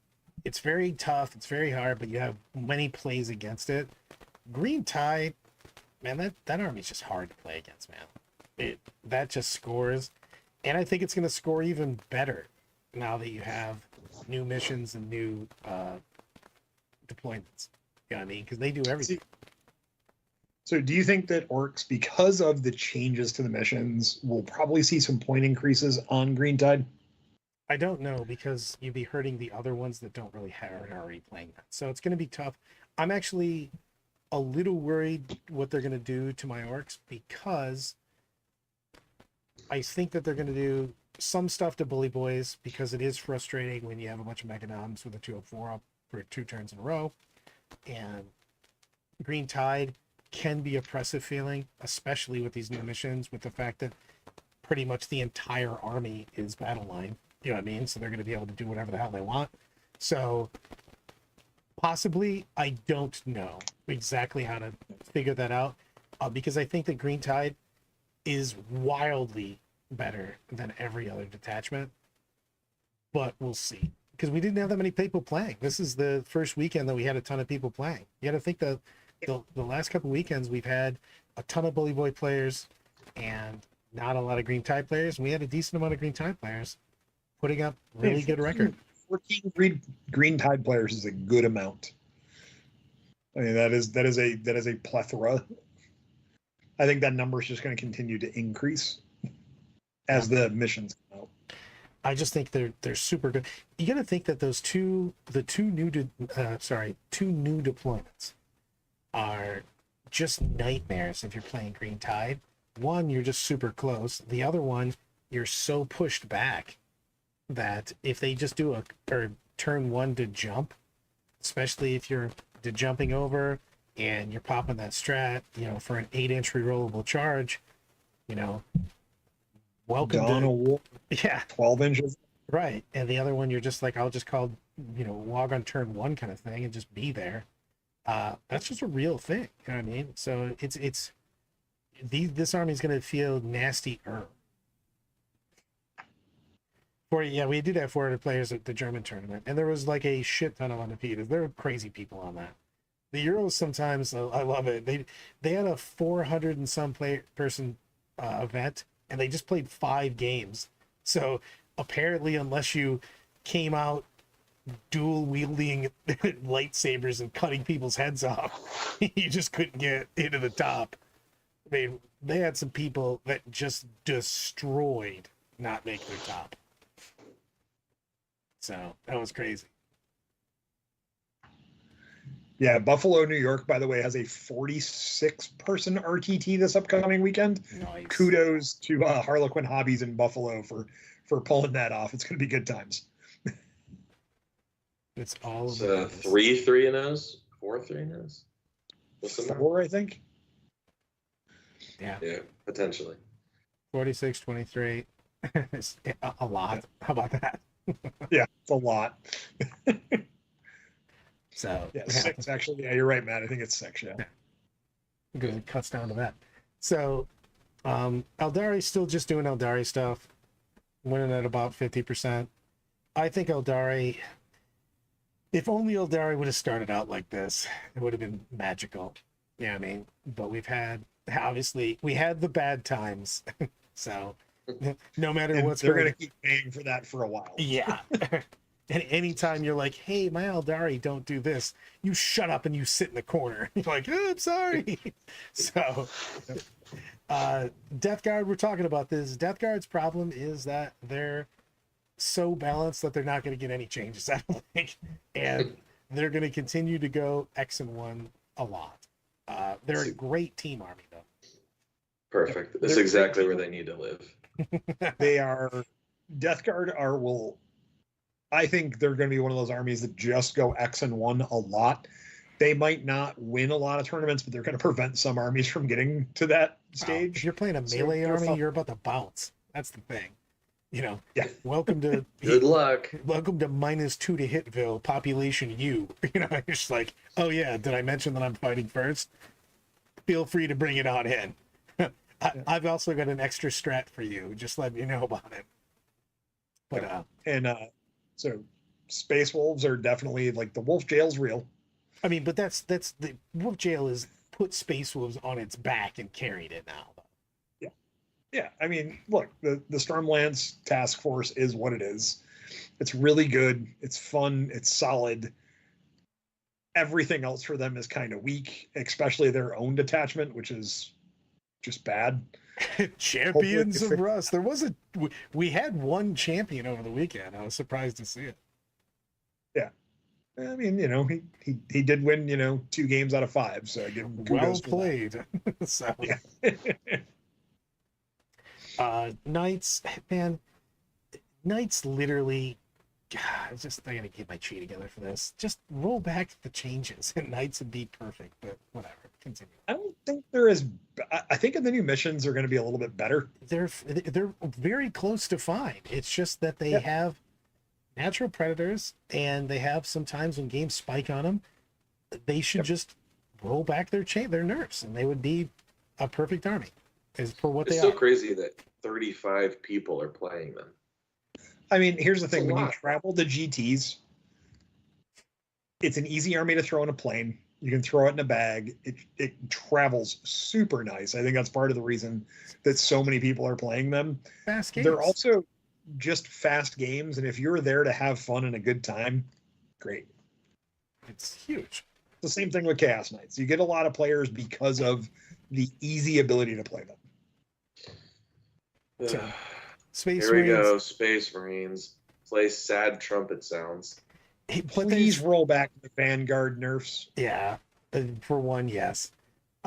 very tough, it's very hard, but you have many plays against it. Green Tide, man, that army's just hard to play against, man. That just scores. And I think it's gonna score even better now that you have new missions and new deployments. You know what I mean? Because they do everything. So do you think that orcs, because of the changes to the missions, will probably see some point increases on Green Tide? I don't know, because you'd be hurting the other ones that don't really are already playing that. So it's going to be tough. I'm actually a little worried what they're going to do to my orcs, because I think that they're going to do some stuff to Bully Boys, because it is frustrating when you have a bunch of Mechanomics with a 204 up for 2 turns in a row. And Green Tide can be oppressive feeling, especially with these new missions, with the fact that pretty much the entire army is battle line. You know what I mean? So they're going to be able to do whatever the hell they want. So possibly, I don't know exactly how to figure that out, because I think that Green Tide is wildly better than every other detachment. But we'll see, because we didn't have that many people playing. This is the first weekend that we had a ton of people playing. You got to think that the last couple weekends we've had a ton of Bully Boy players and not a lot of Green Tide players. We had a decent amount of Green Tide players putting up really good record. 14 Green Tide players is a good amount. I mean, that is a plethora. I think that number is just going to continue to increase as the missions come out. I just think they're super good. You got to think that those two new deployments are just nightmares if you're playing Green Tide. One, you're just super close. The other one, you're so pushed back that if they just do a turn one to jump, especially if you're jumping over and you're popping that strat, for an 8-inch rerollable charge, welcome Dawn to of War, 12 inches. Right. And the other one, you're just like, I'll just call, log on turn one kind of thing and just be there. That's just a real thing. You know what I mean? So this army is going to feel nastier. We did have 400 players at the German tournament, and there was like a shit ton of undefeated. There were crazy people on that. The Euros sometimes, I love it. They had a 400 and some person event, and they just played 5 games. So apparently, unless you came out dual wielding lightsabers and cutting people's heads off, you just couldn't get into the top. I mean, they had some people that just destroyed not make their top. So that was crazy. Yeah, Buffalo, New York, by the way, has a 46-person RTT this upcoming weekend. Nice. Kudos to Harlequin Hobbies in Buffalo for pulling that off. It's going to be good times. It's all of the 3 3-0s, 4 3-0s. What's the number? 4, I think. Yeah, potentially. 46, 23. It's a lot. How about that? Yeah, it's a lot. So 6 actually. Yeah, you're right, Matt. I think it's 6. Yeah. Good. It cuts down to that. So Eldari's still just doing Eldari stuff, winning at about 50%. I think Eldari, if only Eldari would have started out like this, it would have been magical. You know what I mean? But we had the bad times. So no matter and what's they're going to keep paying for that for a while. Yeah. And anytime you're like, hey, my Eldari don't do this, you shut up and you sit in the corner. You're like, oh, I'm sorry. So Death Guard, we're talking about this. Death Guard's problem is that they're so balanced that they're not going to get any changes, I don't think. And they're going to continue to go X and 1 a lot. They're a great team army, though. Perfect. This is exactly where they need to live. They are Death Guard I think they're going to be one of those armies that just go X and 1 a lot. They might not win a lot of tournaments, but they're going to prevent some armies from getting to that stage. If you're playing a melee army, you're about to bounce. That's the thing. Yeah. Welcome to Good luck. Welcome to -2 to Hitville, population U. You're just like, oh yeah, did I mention that I'm fighting first? Feel free to bring it on in. I've also got an extra strat for you. Just let me know about it. But so Space Wolves are definitely like the Wolf Jail's real. I mean, but that's the Wolf Jail is put Space Wolves on its back and carried it now. Yeah, I mean, look, the Stormlance task force is what it is. It's really good. It's fun. It's solid. Everything else for them is kind of weak, especially their own detachment, which is just bad. Champions of Rust. There was we had one champion over the weekend. I was surprised to see it. Yeah, I mean, he did win, 2 games out of 5, so I give him well played. So yeah. Knights, man, Knights literally. God, I gotta get my tree together for this. Just roll back the changes, and Knights would be perfect. But whatever, continue. I don't think they're as. I think in the new missions are going to be a little bit better. They're very close to fine. It's just that they have natural predators, and they have sometimes when games spike on them. They should just roll back their nerfs, and they would be a perfect army. Is for what it's they so are. Crazy that 35 people are playing them. I mean, here's the thing: when you lot. travel the GTs, it's an easy army to throw in a plane. You can throw it in a bag. It travels super nice. I think that's part of the reason that so many people are playing them. Fast games. They're also just fast games, and if you're there to have fun and a good time, great. It's huge. The same thing with Chaos Knights. You get a lot of players because of the easy ability to play them. So, Space Here we Marines. go. Space Marines. Play sad trumpet sounds. But Please roll back the Vanguard nerfs. Yeah, for one, yes.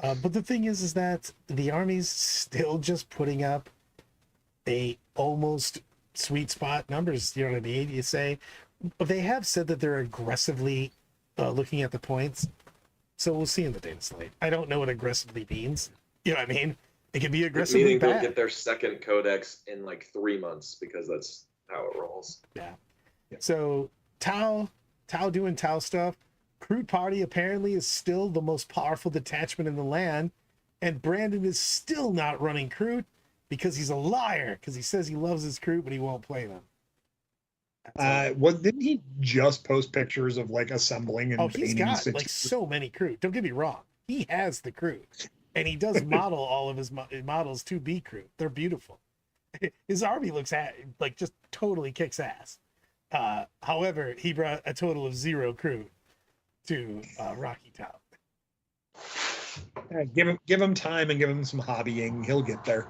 But the thing is that the army's still just putting up a almost sweet spot numbers. You know what I mean? You say, but they have said that they're aggressively looking at the points. So we'll see in the data slate. I don't know what aggressively means. You know what I mean? It can be aggressively Meaning they'll bad. get their second codex in like 3 months because that's how it rolls. Yeah. So Tau doing Tau stuff. Crude Party apparently is still the most powerful detachment in the land, and Brandon is still not running Crude because he's a liar, because he says he loves his Crude, but he won't play them. Didn't he just post pictures of like assembling and he's got like so many Crude. Don't get me wrong. He has the Crude, and he does model all of his models to be Crude. They're beautiful. His army looks like just totally kicks ass. However, he brought a total of 0 Crude to Rocky Town. Give him time and give him some hobbying. He'll get there.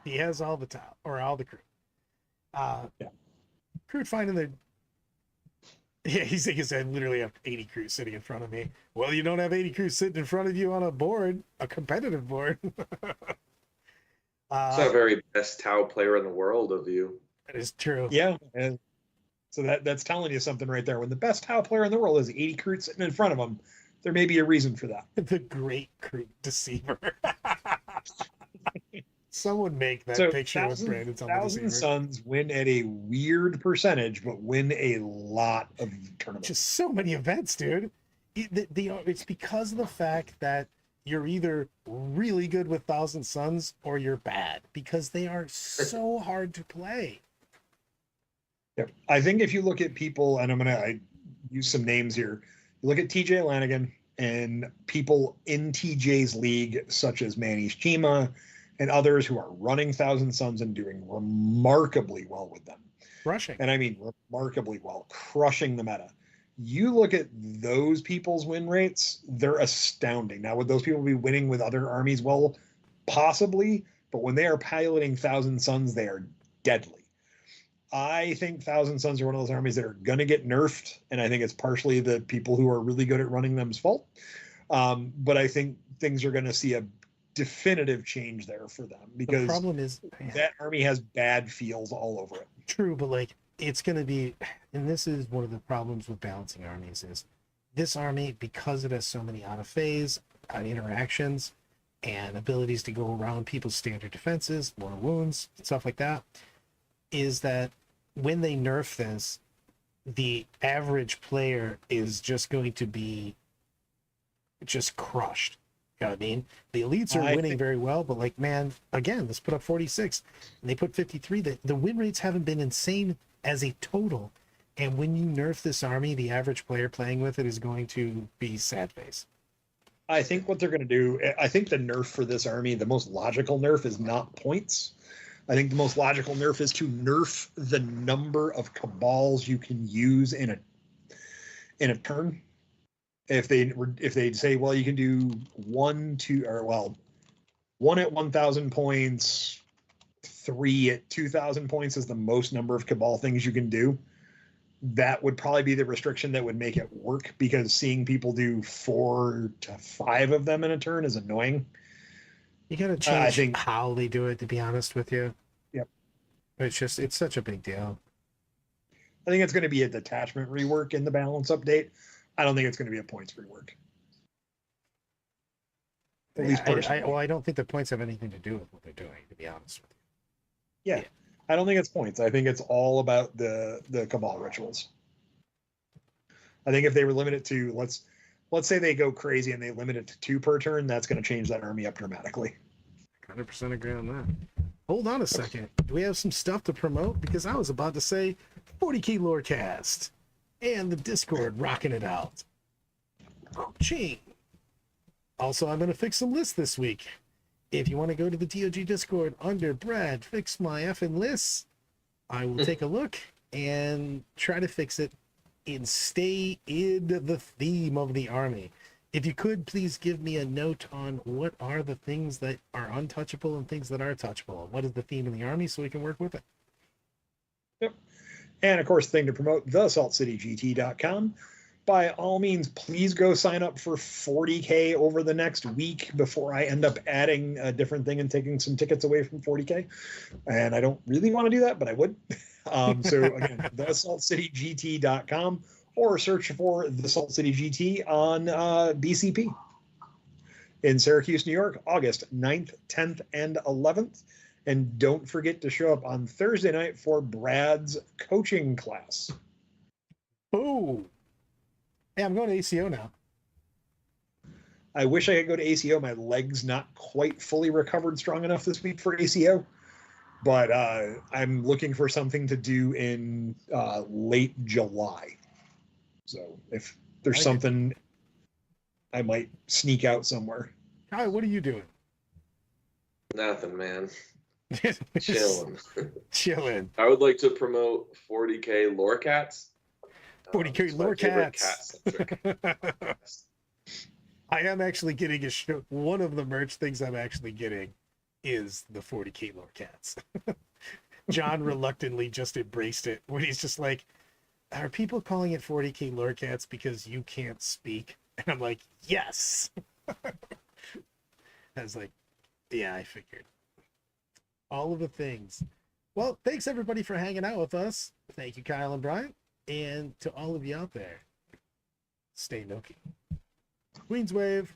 He has all the Tau, or all the Crude. Crude finding the. Yeah, he's like, I literally have 80 crews sitting in front of me. Well, you don't have 80 crews sitting in front of you on a board, a competitive board. It's not very best Tau player in the world of you. That is true. Yeah, and so that's telling you something right there. When the best Tau player in the world has 80 crews sitting in front of him, there may be a reason for that. The great Crude deceiver. Someone make that picture with Brandon's on the Thousand deceiver. Suns win at a weird percentage, but win a lot of tournaments. Just so many events, dude. It's because of the fact that you're either really good with Thousand Suns or you're bad, because they are so hard to play. Yeah. I think if you look at people, and I use some names here, you look at TJ Lanigan and people in TJ's league, such as Manish Chima and others who are running Thousand Suns and doing remarkably well with them. Rushing. And I mean remarkably well, crushing the meta. You look at those people's win rates, they're astounding. Now, would those people be winning with other armies? Well, possibly, but when they are piloting Thousand Suns, they are deadly. I think Thousand Sons are one of those armies that are going to get nerfed, and I think it's partially the people who are really good at running them's fault. But I think things are going to see a definitive change there for them The because problem is that army has bad feels all over it. true, but like it's going to be, and this is one of the problems with balancing armies is this army, because it has so many out of phase interactions and abilities to go around people's standard defenses, more wounds, stuff like that, is that when they nerf this, the average player is just going to be just crushed. You know what I mean? The elites are winning very well, but like, man, again, let's put up 46 and they put 53. The win rates haven't been insane as a total. And when you nerf this army, the average player playing with it is going to be sad face. I think what they're going to do, I think the nerf for this army, the most logical nerf is not points. I think the most logical nerf is to nerf the number of cabals you can use in a turn. If they say, well, you can do 1, 2, or well, 1 at 1,000 points, 3 at 2,000 points is the most number of cabal things you can do. That would probably be the restriction that would make it work, because seeing people do 4 to 5 of them in a turn is annoying. You got to change how they do it, to be honest with you. Yep. It's such a big deal. I think it's going to be a detachment rework in the balance update. I don't think it's going to be a points rework. At least personally. I don't think the points have anything to do with what they're doing, to be honest with you. Yeah. I don't think it's points. I think it's all about the cabal rituals. I think if they were limited to, let's say they go crazy and they limit it to 2 per turn, that's going to change that army up dramatically. 100% agree on that. Hold on a second. Do we have some stuff to promote? Because I was about to say 40K Lorecast and the Discord rocking it out. Ching. Also, I'm going to fix some lists this week. If you want to go to the DOG Discord under Brad, fix my effing lists, I will take a look and try to fix it and stay in the theme of the army. If you could, please give me a note on what are the things that are untouchable and things that are touchable. What is the theme of the army so we can work with it? Yep. And of course, the thing to promote, thesaltcitygt.com. By all means, please go sign up for 40K over the next week before I end up adding a different thing and taking some tickets away from 40K. And I don't really want to do that, but I would. So again, thesaltcitygt.com, or search for the Salt City GT on BCP. In Syracuse, New York, August 9th, 10th, and 11th. And don't forget to show up on Thursday night for Brad's coaching class. Oh, hey, I'm going to ACO now. I wish I could go to ACO. My leg's not quite fully recovered strong enough this week for ACO. But I'm looking for something to do in late July. So if there's something, I might sneak out somewhere. Kyle, what are you doing? Nothing, man. Chilling. Chilling. I would like to promote 40K Lorecats. 40K Lorecats. Cat-centric. I am actually getting one of the merch things I'm actually getting is the 40K Lorecats. John reluctantly just embraced it when he's just like, are people calling it 40K Lorecats because you can't speak? And I'm like, yes. I was like, yeah, I figured. All of the things. Well, thanks everybody for hanging out with us. Thank you, Kyle and Brian. And to all of you out there, stay milky. Queenswave.